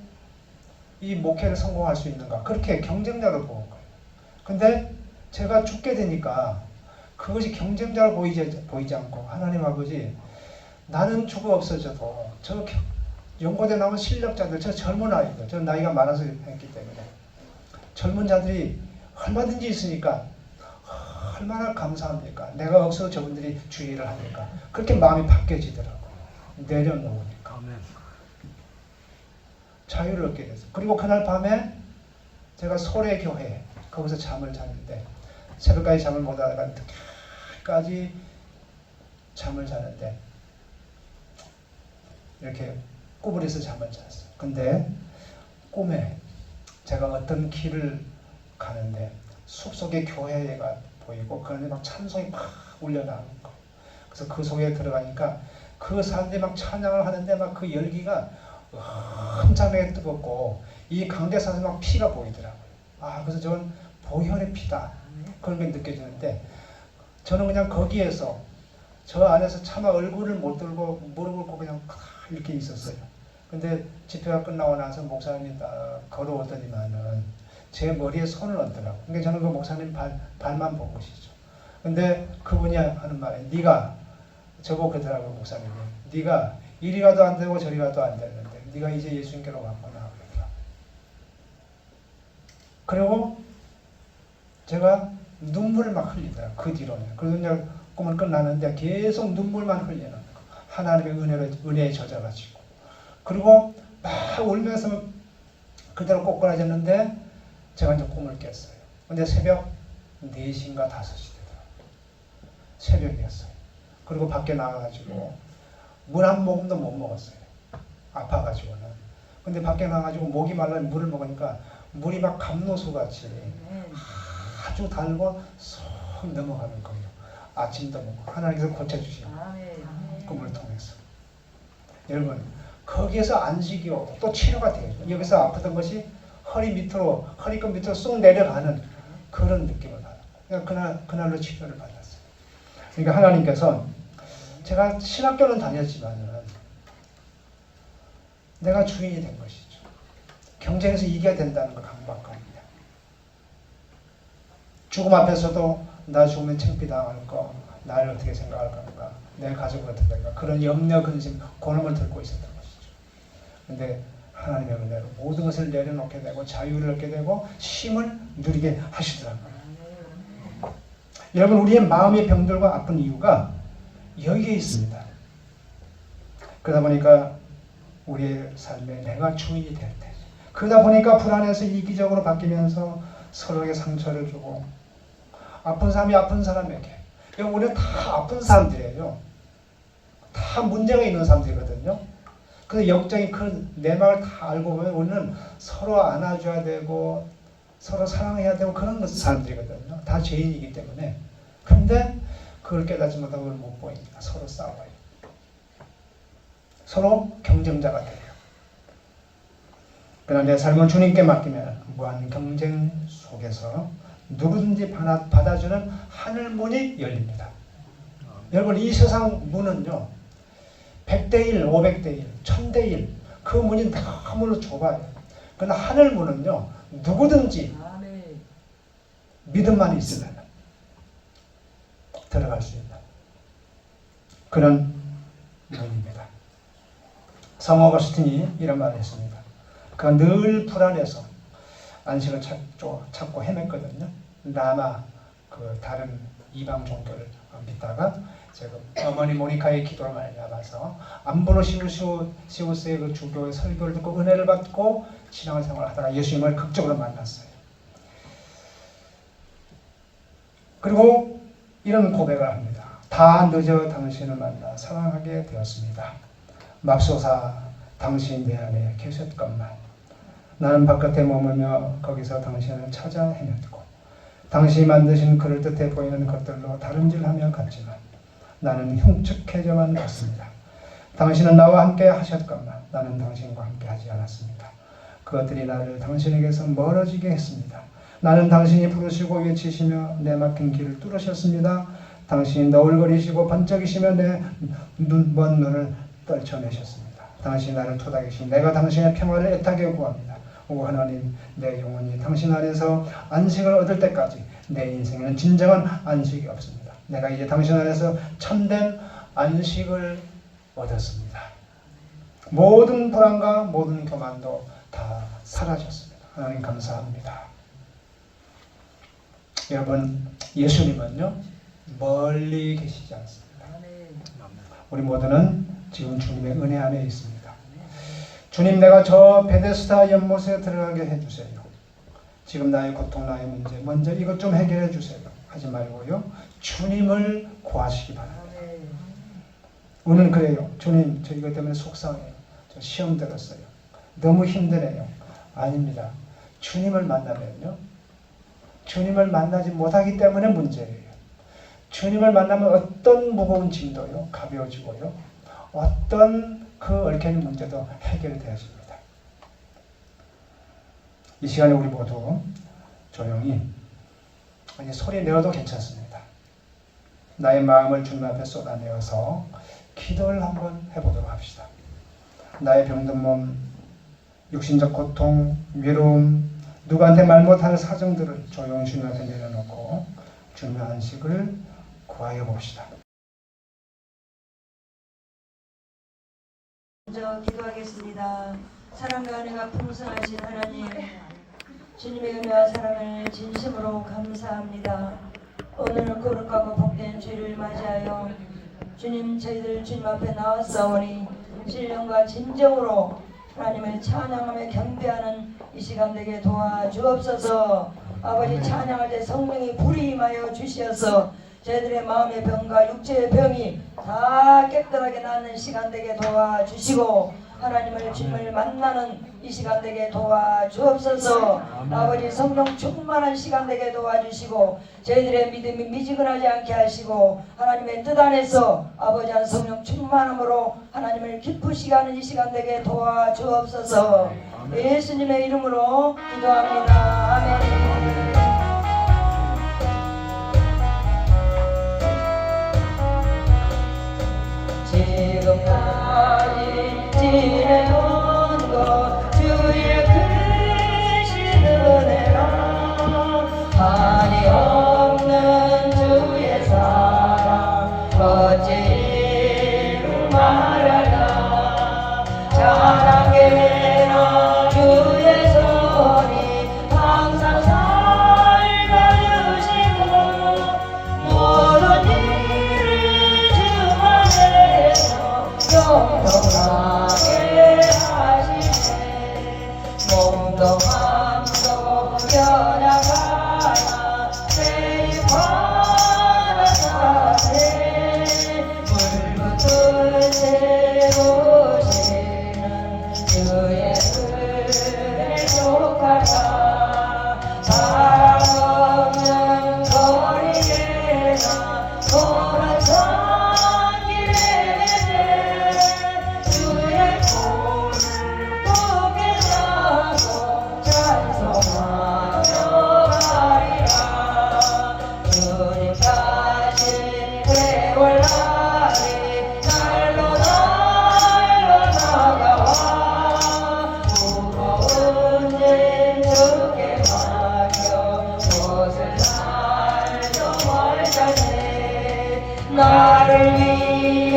이 목회를 성공할 수 있는가 그렇게 경쟁자로 보는 거예요. 근데 제가 죽게 되니까 그것이 경쟁자로 보이지 않고 하나님 아버지 나는 죽어 없어져도 저 연고대 나온 실력자들 저 젊은 아이들 저 나이가 많아서 했기 때문에 젊은 자들이 얼마든지 있으니까 얼마나 감사합니까? 내가 없어도 저분들이 주의를 하니까 그렇게 마음이 바뀌어지더라고요. 내려놓으니까 자유를 얻게 됐어요. 그리고 그날 밤에 제가 소래 교회 거기서 잠을 잤는데 새벽까지 잠을 못 자다가 늦게까지 잠을 자는데 이렇게 구부려서 잠을 잤어요. 근데 꿈에 제가 어떤 길을 가는데 숲속에 교회가 보이고 그런데 막 찬송이 막 울려나오는 거예요. 그래서 그 속에 들어가니까 그 사람들이 막 찬양을 하는데 막 그 열기가 엄청나게 뜨겁고 이 강대상에서 막 피가 보이더라고요. 그래서 저는 보혈의 피다 그런 게 느껴지는데 저는 그냥 거기에서 저 안에서 차마 얼굴을 못 들고 무릎을 꿇고 그냥 이렇게 있었어요. 근데 집회가 끝나고 나서 목사님이 딱 걸어오더니만은 제 머리에 손을 얹더라고요. 그러니까 저는 그 목사님 발만 보고 계시죠. 근데 그분이 하는 말에 네가 저보고 그러더라고요. 목사님이 네가 이리 가도 안 되고 저리 가도 안 되는데 네가 이제 예수님께로 왔구나 그러더라고요. 그리고 제가 눈물을 막 흘리더라고요. 그 뒤로는. 그래서 이제 꿈을 끝나는데 계속 눈물만 흘리는 거. 하나님의 은혜에 젖어가지고. 그리고 막 울면서 그대로 꼬꾸라졌는데 제가 이제 꿈을 깼어요. 근데 새벽 4시인가 5시 되더라고요. 새벽이었어요. 그리고 밖에 나가가지고 물 한 모금도 못 먹었어요. 아파가지고는. 근데 밖에 나가가지고 목이 말라 물을 먹으니까 물이 막 감로수같이 아주 달고 쏙 넘어가는 거예요. 아침도 먹고 하나님께서 고쳐주시고 꿈을 통해서. 여러분 거기에서 안식이 오고 또 치료가 돼요. 여기서 아프던 것이 허리끝 밑으로 쏙 내려가는 그런 느낌을 받았고 그날로 치료를 받았어요. 그러니까 하나님께서 제가 신학교는 다녔지만은 내가 주인이 된 것이죠. 경쟁에서 이겨야 된다는 걸 강박합니다. 죽음 앞에서도 나 죽으면 창피당할 거, 나를 어떻게 생각할 건가, 내 가족을 어떻게 될까, 그런 염려, 근심, 고놈을 들고 있었던 것이죠. 근데 하나님의 은혜로 모든 것을 내려놓게 되고 자유를 얻게 되고 쉼을 누리게 하시더라고요. 여러분 우리의 마음의 병들과 아픈 이유가 여기에 있습니다. 그러다 보니까 우리의 삶에 내가 주인이 될 때, 그러다 보니까 불안해서 이기적으로 바뀌면서 서로에게 상처를 주고 아픈 사람이 아픈 사람에게, 우리는 다 아픈 사람들이에요. 다 문제가 있는 사람들이거든요. 그래서 역적인 큰 내막을 다 알고 보면 우리는 서로 안아줘야 되고 서로 사랑해야 되고 그런 사람들이거든요. 다 죄인이기 때문에. 근데 그걸 깨닫지 못하고 그걸 못 보이니까 서로 싸워요. 서로 경쟁자가 돼요. 그러나 내 삶을 주님께 맡기면 무한 경쟁 속에서 누구든지 받아주는 하늘 문이 열립니다. 여러분 이 세상 문은요 100대 1, 500대 1, 1000대 1 그 문이 너무나 좁아요. 그러나 하늘 문은요 누구든지 믿음만 있으면 들어갈 수 있는 그런 문입니다. 성 어거스틴이 이런 말을 했습니다. 그가 늘 불안해서 안식을 찾고 헤맸거든요. 라마 그 다른 이방 종교를 믿다가 지금 어머니 모니카의 기도를 많이 남아서 암브로시우스의 그 주교의 설교를 듣고 은혜를 받고 신앙을 생활하다가 예수님을 극적으로 만났어요. 그리고 이런 고백을 합니다. 다 늦어 당신을 만나 사랑하게 되었습니다. 맙소사 당신 내 안에 계셨건만 나는 바깥에 머물며 거기서 당신을 찾아 헤맸고 당신이 만드신 그럴듯해 보이는 것들로 다름질하며 갔지만 나는 흉측해져만 갔습니다. 당신은 나와 함께 하셨건만 나는 당신과 함께 하지 않았습니다. 그것들이 나를 당신에게서 멀어지게 했습니다. 나는 당신이 부르시고 외치시며 내 막힌 길을 뚫으셨습니다. 당신이 너울거리시고 번쩍이시며 내 먼 눈을 떨쳐내셨습니다. 당신이 나를 토닥이시니 내가 당신의 평화를 애타게 구합니다. 오 하나님, 내 영혼이 당신 안에서 안식을 얻을 때까지 내 인생에는 진정한 안식이 없습니다. 내가 이제 당신 안에서 참된 안식을 얻었습니다. 모든 불안과 모든 교만도 다 사라졌습니다. 하나님 감사합니다. 여러분, 예수님은요 멀리 계시지 않습니다. 우리 모두는 지금 주님의 은혜 안에 있습니다. 주님, 내가 저 베데스다 연못에 들어가게 해주세요. 지금 나의 고통, 나의 문제 먼저 이것 좀 해결해 주세요 하지 말고요. 주님을 구하시기 바랍니다. 우리는 그래요. 주님, 저 이것 때문에 속상해요. 저 시험 들었어요. 너무 힘드네요. 아닙니다. 주님을 만나면요. 주님을 만나지 못하기 때문에 문제예요. 주님을 만나면 어떤 무거운 짐도요 가벼워지고요. 어떤 그 얽혀있는 문제도 해결되어집니다. 이 시간에 우리 모두 조용히 소리 내어도 괜찮습니다. 나의 마음을 주님 앞에 쏟아내어서 기도를 한번 해보도록 합시다. 나의 병든 몸, 육신적 고통, 외로움, 누구한테 말 못하는 사정들을 조용히 주님 앞에 내려놓고 주님의 안식을 구하여 봅시다. 먼저 기도하겠습니다. 사랑과 은혜가 풍성하신 하나님, 주님의 은혜와 사랑을 진심으로 감사합니다. 오늘은 거룩하고 복된 주일을 맞이하여 주님, 저희들 주님 앞에 나왔사오니 신령과 진정으로 하나님을 찬양하며 경배하는 이 시간 되게 도와주옵소서. 아버지, 찬양할 때 성령이 불이 임하여 주시어서 저희들의 마음의 병과 육체의 병이 다 깨끗하게 낫는 시간 되게 도와주시고, 하나님을 주님을 만나는 이 시간 되게 도와주옵소서. 아버지, 성령 충만한 시간 되게 도와주시고 저희들의 믿음이 미지근하지 않게 하시고 하나님의 뜻 안에서 아버지 한 성령 충만함으로 하나님을 기쁘시게 하는 이 시간 되게 도와주옵소서. 예수님의 이름으로 기도합니다. 아멘. 지금까지 지내온 것 주의 크신 은혜라, 한이 없는 주의 사랑 어찌 이루 말할까. 자랑게나 주의 손이 항상 살펴주시고 모든 일을 주 안에서 영원하게 하시네. 몸도 마음도 변화가나 세입하는 자세 물붓을 세우시는 주의 은혜 족할까. 사랑 없는 거리에나 돌아선 길에 주의 품을 보게 하고 찬송하며 가리라. 주님 다시 세월 날이 날로 나가와 무거운 짐 주께 맡겨 옷을 날도 멀다네. 나를 위해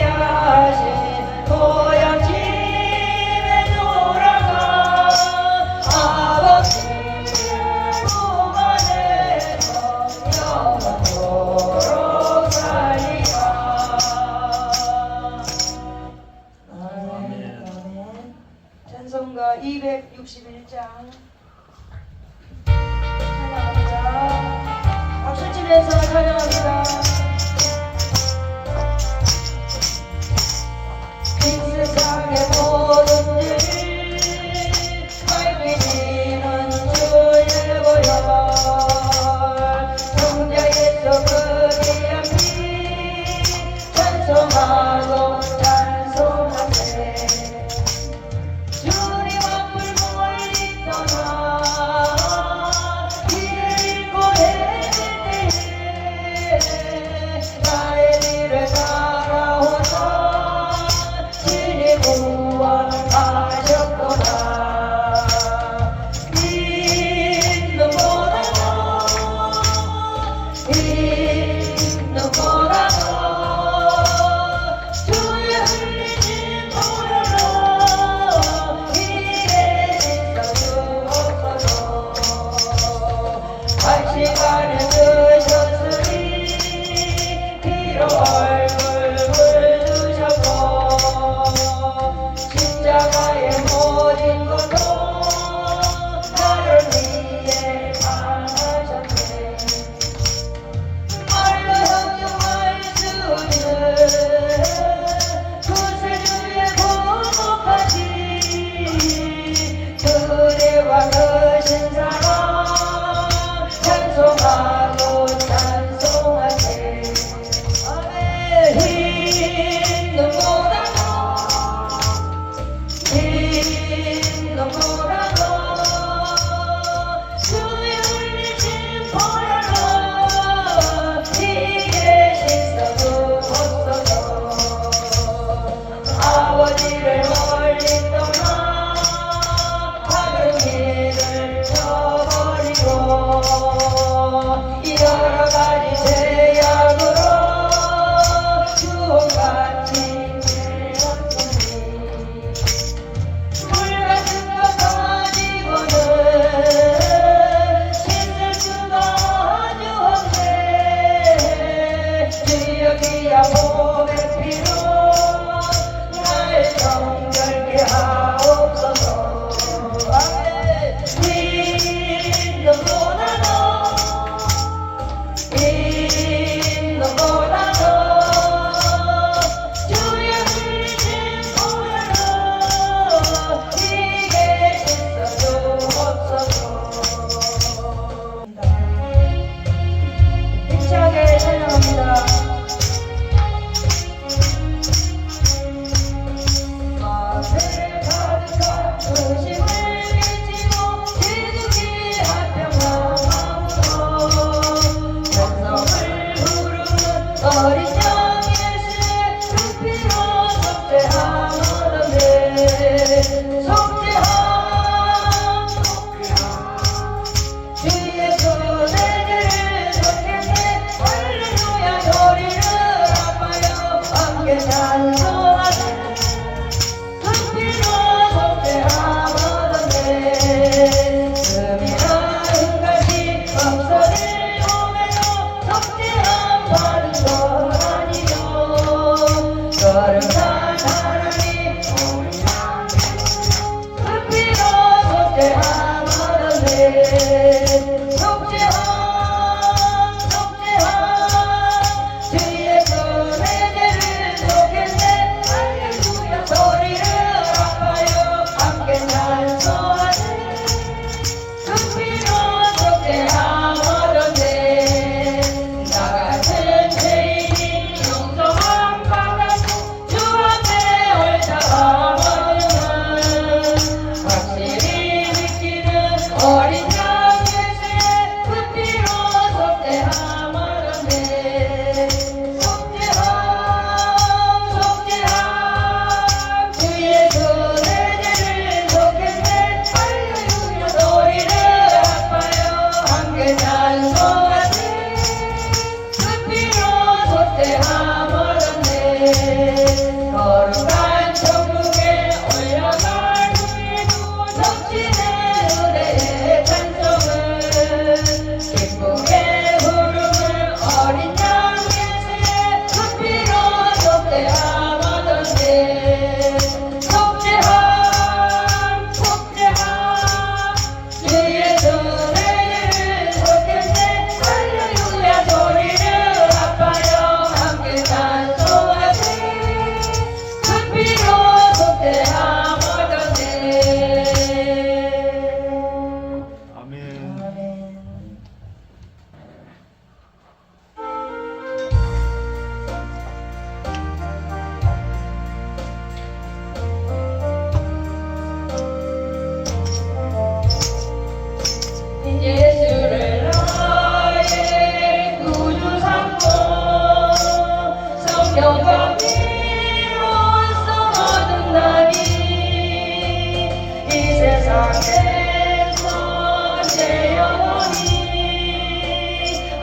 예비하신 고향 집에 돌아가 아버지의 품 안에서 영원토록 살리라. 아멘. 아멘. 찬송가 261장 찬양합니다. 박수치면서 찬양합니다. 이 세상의 모든 일 밝히시는 주의 보혈, 성자에서 그 귀한 피 찬송하고 찬송하세. 주님 앞을 멀리 떠나 길을 잃고 헤맬 때에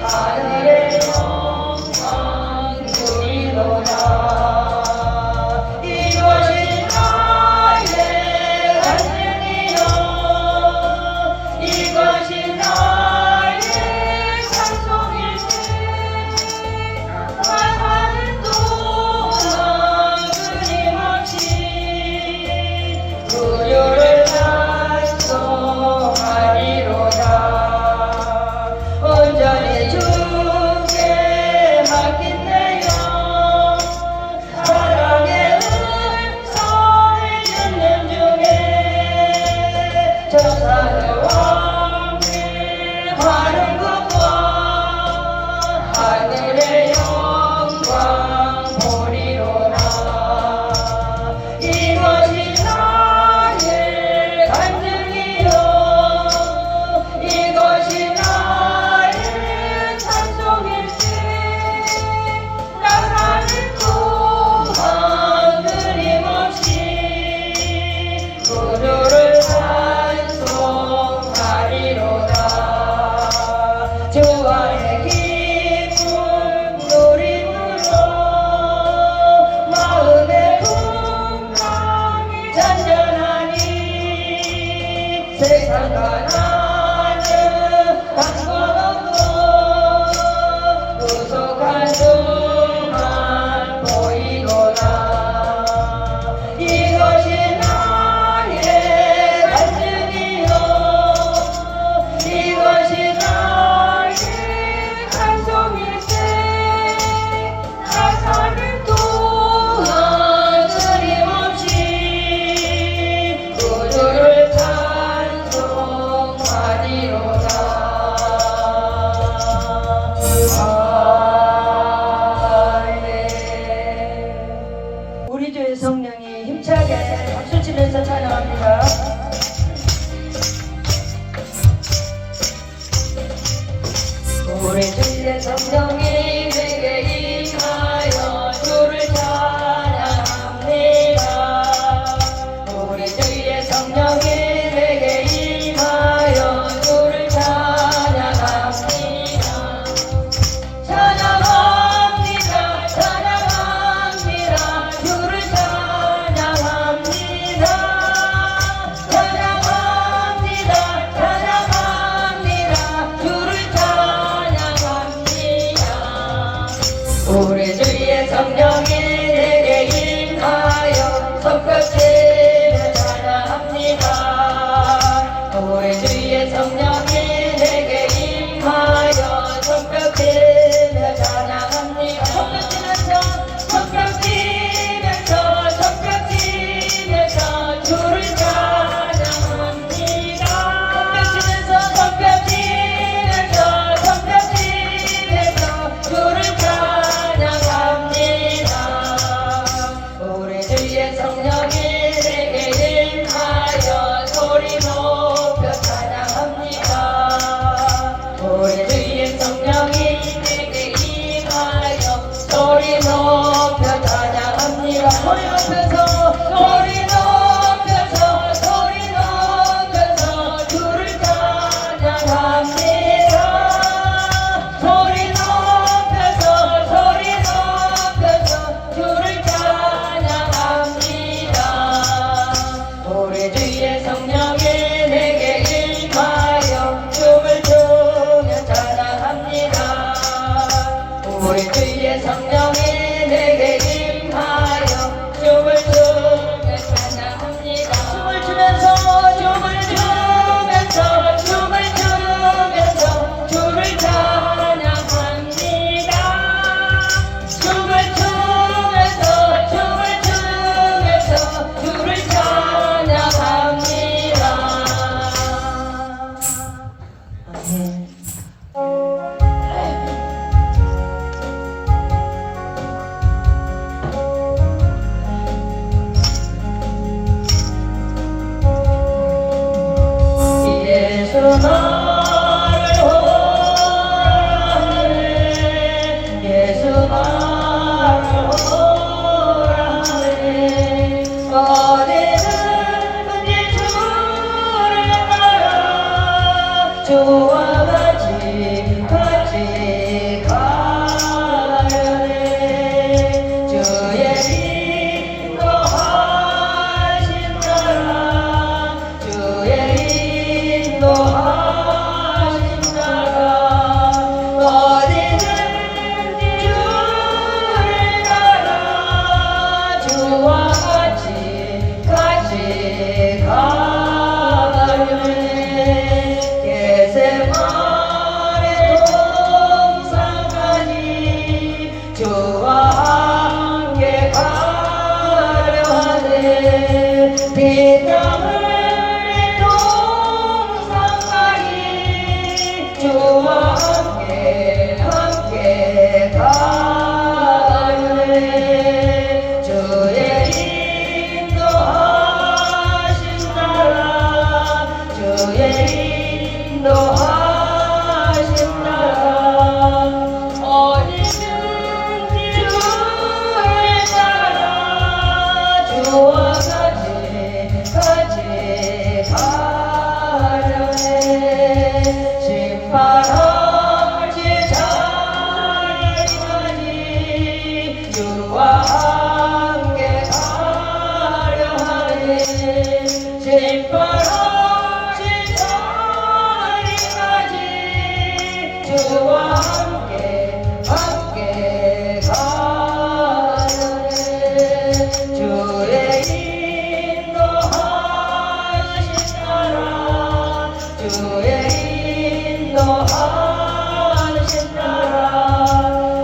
하늘의 영광 누리노라. 이것이 나의 간증이요 이것이 나의 찬송일세. 나 사는 동안 끊임없이 구주를 찬송하리로다. 온전히 주께 맡긴 내 영, 사랑의 음성을 듣는 중에 천사들과 함께 하는 것과 하늘의 영광 보리로라. 이것이 나의 간증이요 이것이 나의 찬송일세. 나 사는 동안 끊임없이 구주를 찬송하리로다. 주와의 기쁨 누림으로 마음의 풍랑이 잔잔하니 세상과 나는 상관없고 부족한 수만 보이노라. 이것이 나의 간증이요 이것이 나의 찬송일세. 나 사는 동안 끊임없이 구주를 찬송하리로다. 아멘. 우리 주의 성령이 힘차게 박수 치면서 찬양합니다. 우리 주의 성령이 내게 임하여 주를 찬양합니다. 우리 주의 성령이 내게 임하여 주를 찬양합니다. 찬양합니다. 찬양합니다. 주를 찬양합니다. 찬양합니다. 찬양합니다. 주를 찬양합니다. 우리 주의 성령이 내게 임하여 손뼉치며 찬양합니다. 우리 주의 성령이 내게 임하여 손뼉치며 찬양합니다. 손뼉치면서 주를 찬양합니다. 손뼉치면서 주를 찬양합니다. 우리 주의 성령이 내게 임하여 소리 높여 찬양합니다. 우리 주의 성령이 내게 임하여 소리 높여 찬양합니다. 소리 높여서 주를 찬양합니다. 소리 높여서 주를 찬양합니다. 우리 주의 성령이 내게 임하여 춤을 추며 찬양합니다. 우리 주의 성령이 내게 임하여 춤을 추며 찬양합니다. 춤을 추면서 주를 찬양합니다. 춤을 추면서 주를 찬양합니다. 아멘. 이 땅을 동상까지 주와 함께 가네. 주의 인도하신 나라 주의 인도하신 나라 어디든지 주를 따라 주와 같이 가려네. 심판하실 자리까지 주와 함께 가려 하네. 심판하실 자리까지 주와 함께 가려네. 주의 인도하신 나라 주의 인도하신 나라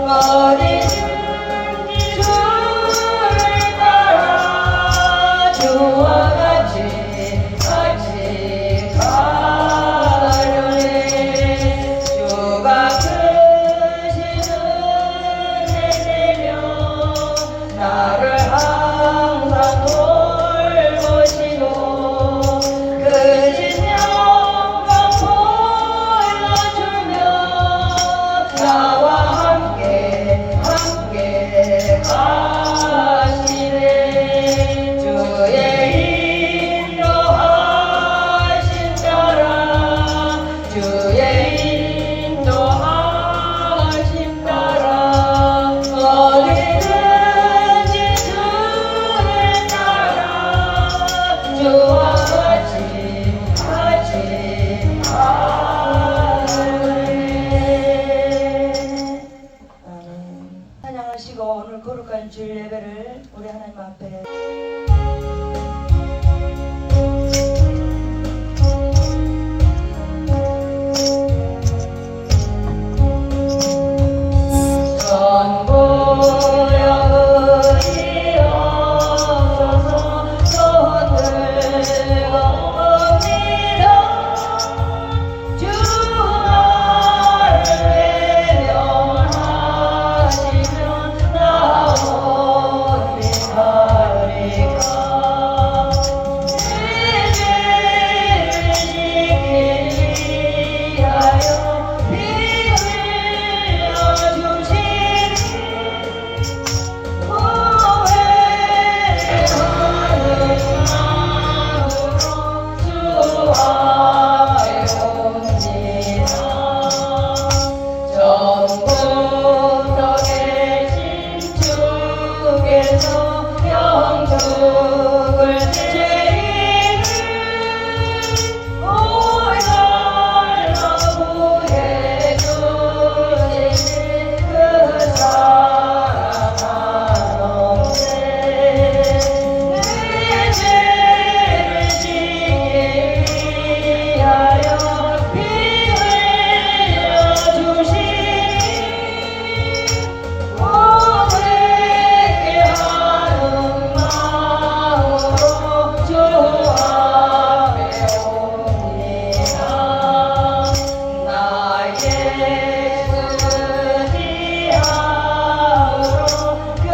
어디든지 주를 따라 주와 같이 가려네. 주가 크신 은혜 내며 나를 항상 돌보시고 크신 영광 보여주며 나와 함께 가시네. 주의 인도하신 나라 주의 인도하신 나라 어디든지 주를 따라 주와 같이 가네. 찬양하시고 오늘 거룩한 주일 예배를 우리 하나님 앞에 전부여의 없어서 손들고 옵니다. 주 나를 외면하시면 나 어디 가리까. 내 죄를 지키기 위하여 피 흘려주시니 후회하는 마음으로 주 앞에 옵니다. 전부터 계신 주께서 영죽을 죄인을 오히려 구해주시니 그 사랑하는데 내 죄를 지키기 위하여 피 흘려주시니 고백게 하는 마음으로 주 앞에 옵니다. 나의 의지함으로 그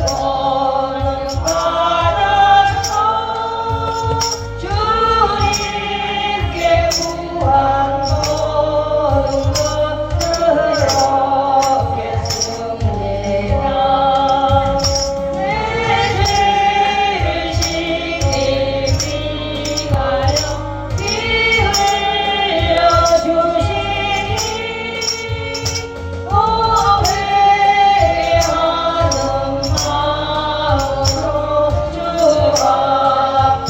손을 받아서 주님께 구한 모든 것을 얻겠습니다. 내 죄를 지키기 위하여 피 흘려주시니 고백하는 마음으로 주 앞에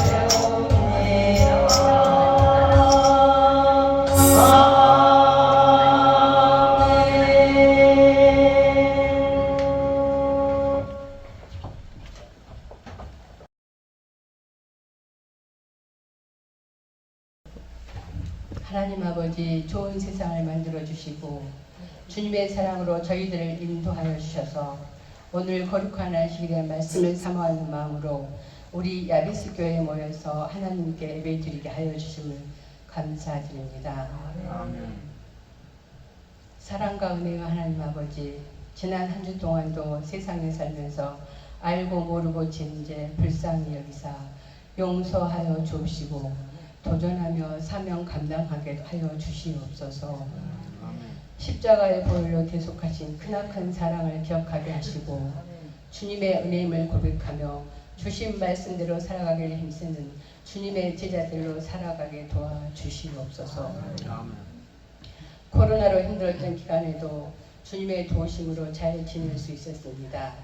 하나님 아버지 좋은 세상을 만들어 주시고 주님의 사랑으로 저희들을 인도하여 주셔서 오늘 거룩한 안식일의 말씀을 사모하는 마음으로 우리 야비스 교회에 모여서 하나님께 예배드리게 하여 주심을 감사드립니다. 사랑과 은혜가 하나님 아버지, 지난 한 주 동안도 세상에 살면서 알고 모르고 지은 죄 불쌍히 여기사 용서하여 주옵시고 도전하며 사명 감당하게 하여 주시옵소서. 십자가의 보혈로 계속하신 크나큰 사랑을 기억하게 하시고 주님의 은혜임을 고백하며 주신 말씀대로 살아가기를 힘쓰는 주님의 제자들로 살아가게 도와주시옵소서. 코로나로 힘들었던 기간에도 주님의 도우심으로 잘 지낼 수 있었습니다.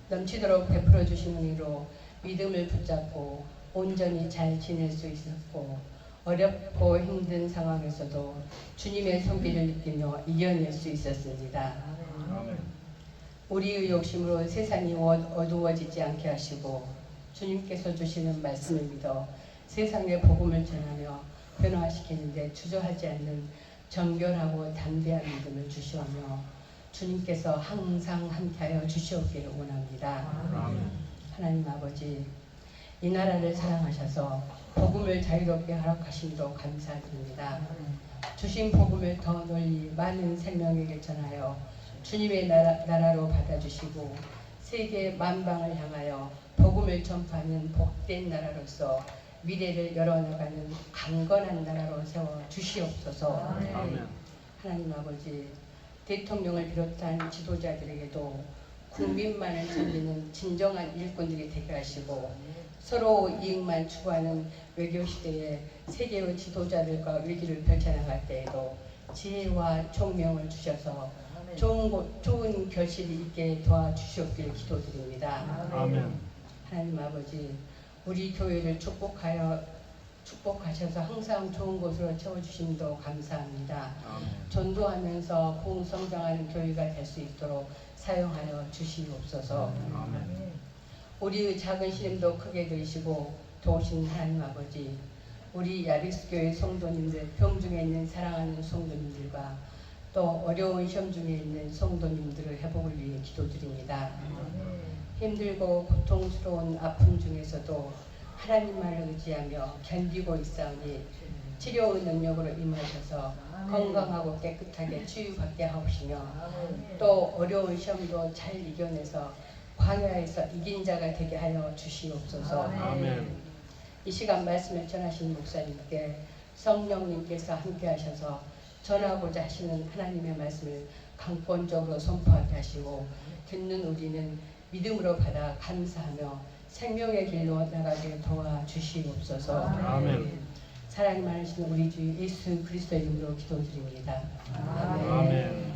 넘치도록 베풀어 주신 은혜로 믿음을 붙잡고 온전히 잘 지낼 수 있었고 어렵고 힘든 상황에서도 주님의 손길을 느끼며 이겨낼 수 있었습니다. 우리의 욕심으로 세상이 어두워지지 않게 하시고 주님께서 주시는 말씀을 믿어 세상의 복음을 전하며 변화시키는데 주저하지 않는 정결하고 담대한 믿음을 주시오며 주님께서 항상 함께하여 주시옵기를 원합니다. 하나님 아버지, 이 나라를 사랑하셔서 복음을 자유롭게 허락하심도 감사드립니다. 주신 복음을 더 널리 많은 생명에게 전하여 주님의 나라로 받아주시고 세계 만방을 향하여 복음을 전파하는 복된 나라로서 미래를 열어나가는 강건한 나라로 세워 주시옵소서. 하나님 아버지, 대통령을 비롯한 지도자들에게도 국민만을 섬기는 진정한 일꾼들이 되게 하시고 서로 이익만 추구하는 외교 시대에 세계의 지도자들과 위기를 펼쳐나갈 때에도 지혜와 총명을 주셔서 좋은 결실이 있게 도와주시옵기를 기도드립니다. 하나님 아버지, 우리 교회를 축복하셔서 항상 좋은 곳으로 채워주심도 감사합니다. 전도하면서 공성장하는 교회가 될 수 있도록 사용하여 주시옵소서. 우리의 작은 시름도 크게 들으시고 도우신 하나님 아버지, 우리 야비스 교회 성도님들, 병중에 있는 사랑하는 성도님들과 또 어려운 시험 중에 있는 성도님들의 회복을 위해 기도드립니다. 힘들고 고통스러운 아픔 중에서도 하나님만을 의지하며 견디고 있사오니 치료의 능력으로 임하셔서 건강하고 깨끗하게 치유받게 하옵시며 또 어려운 시험도 잘 이겨내서 광야에서 이긴 자가 되게 하여 주시옵소서. 이 시간 말씀을 전하신 목사님께 성령님께서 함께 하셔서 전하고자 하시는 하나님의 말씀을 강권적으로 선포하게 하시고 듣는 우리는 믿음으로 받아 감사하며 생명의 길로 나가게 도와주시옵소서. 사랑이 많으신 우리 주 예수 그리스도의 이름으로 기도드립니다. 아멘.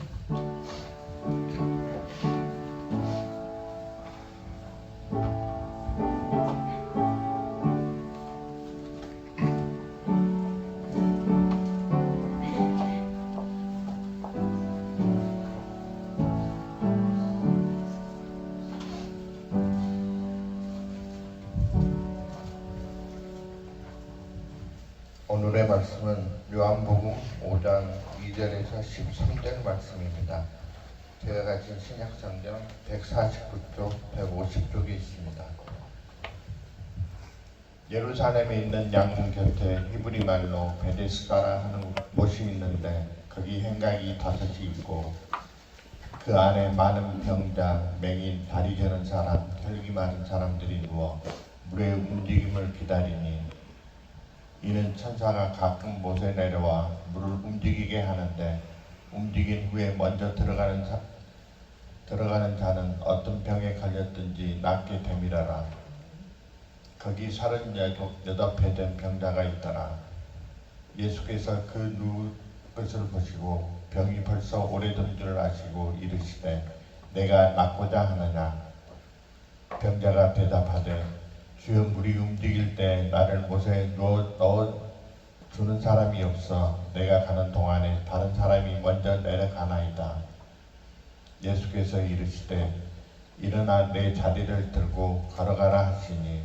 오늘의 말씀은 요한복음 5장 2절에서 13절 말씀입니다. 제가 가진 신약성경 149쪽, 150쪽에 있습니다. 예루살렘에 있는 양문 곁에 히브리 말로 베데스다라 하는 곳이 있는데 거기 행각이 5이 있고 그 안에 많은 병자, 맹인, 다리 저는 사람, 혈기 많은 사람들이 누워 물의 움직임을 기다리니 이는 천사가 가끔 못에 내려와 물을 움직이게 하는데 움직인 후에 먼저 들어가는 자는 어떤 병에 걸렸든지 낫게 됨이라라. 거기 38회 된 병자가 있더라. 예수께서 그 누울 것을 보시고 병이 벌써 오래된 줄 아시고 이르시되 내가 낫고자 하느냐. 병자가 대답하되 주여 물이 움직일 때 나를 못에 넣어주는 사람이 없어 내가 가는 동안에 다른 사람이 먼저 내려가나이다. 예수께서 이르시되 일어나 내 자리를 들고 걸어가라 하시니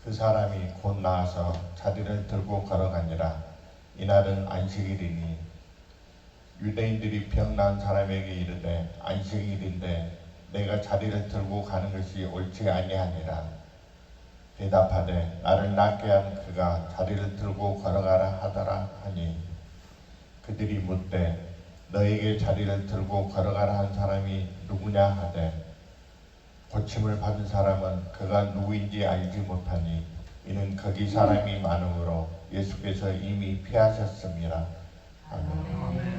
그 사람이 곧 나와서 자리를 들고 걸어가니라. 이날은 안식일이니 유대인들이 병 나은 사람에게 이르되 안식일인데 내가 자리를 들고 가는 것이 옳지 아니하니라. 대답하되 나를 낫게 한 그가 자리를 들고 걸어가라 하더라 하니 그들이 묻되 너에게 자리를 들고 걸어가라 한 사람이 누구냐 하되 고침을 받은 사람은 그가 누구인지 알지 못하니 이는 거기 사람이 많으므로 예수께서 이미 피하셨습니다. 아멘.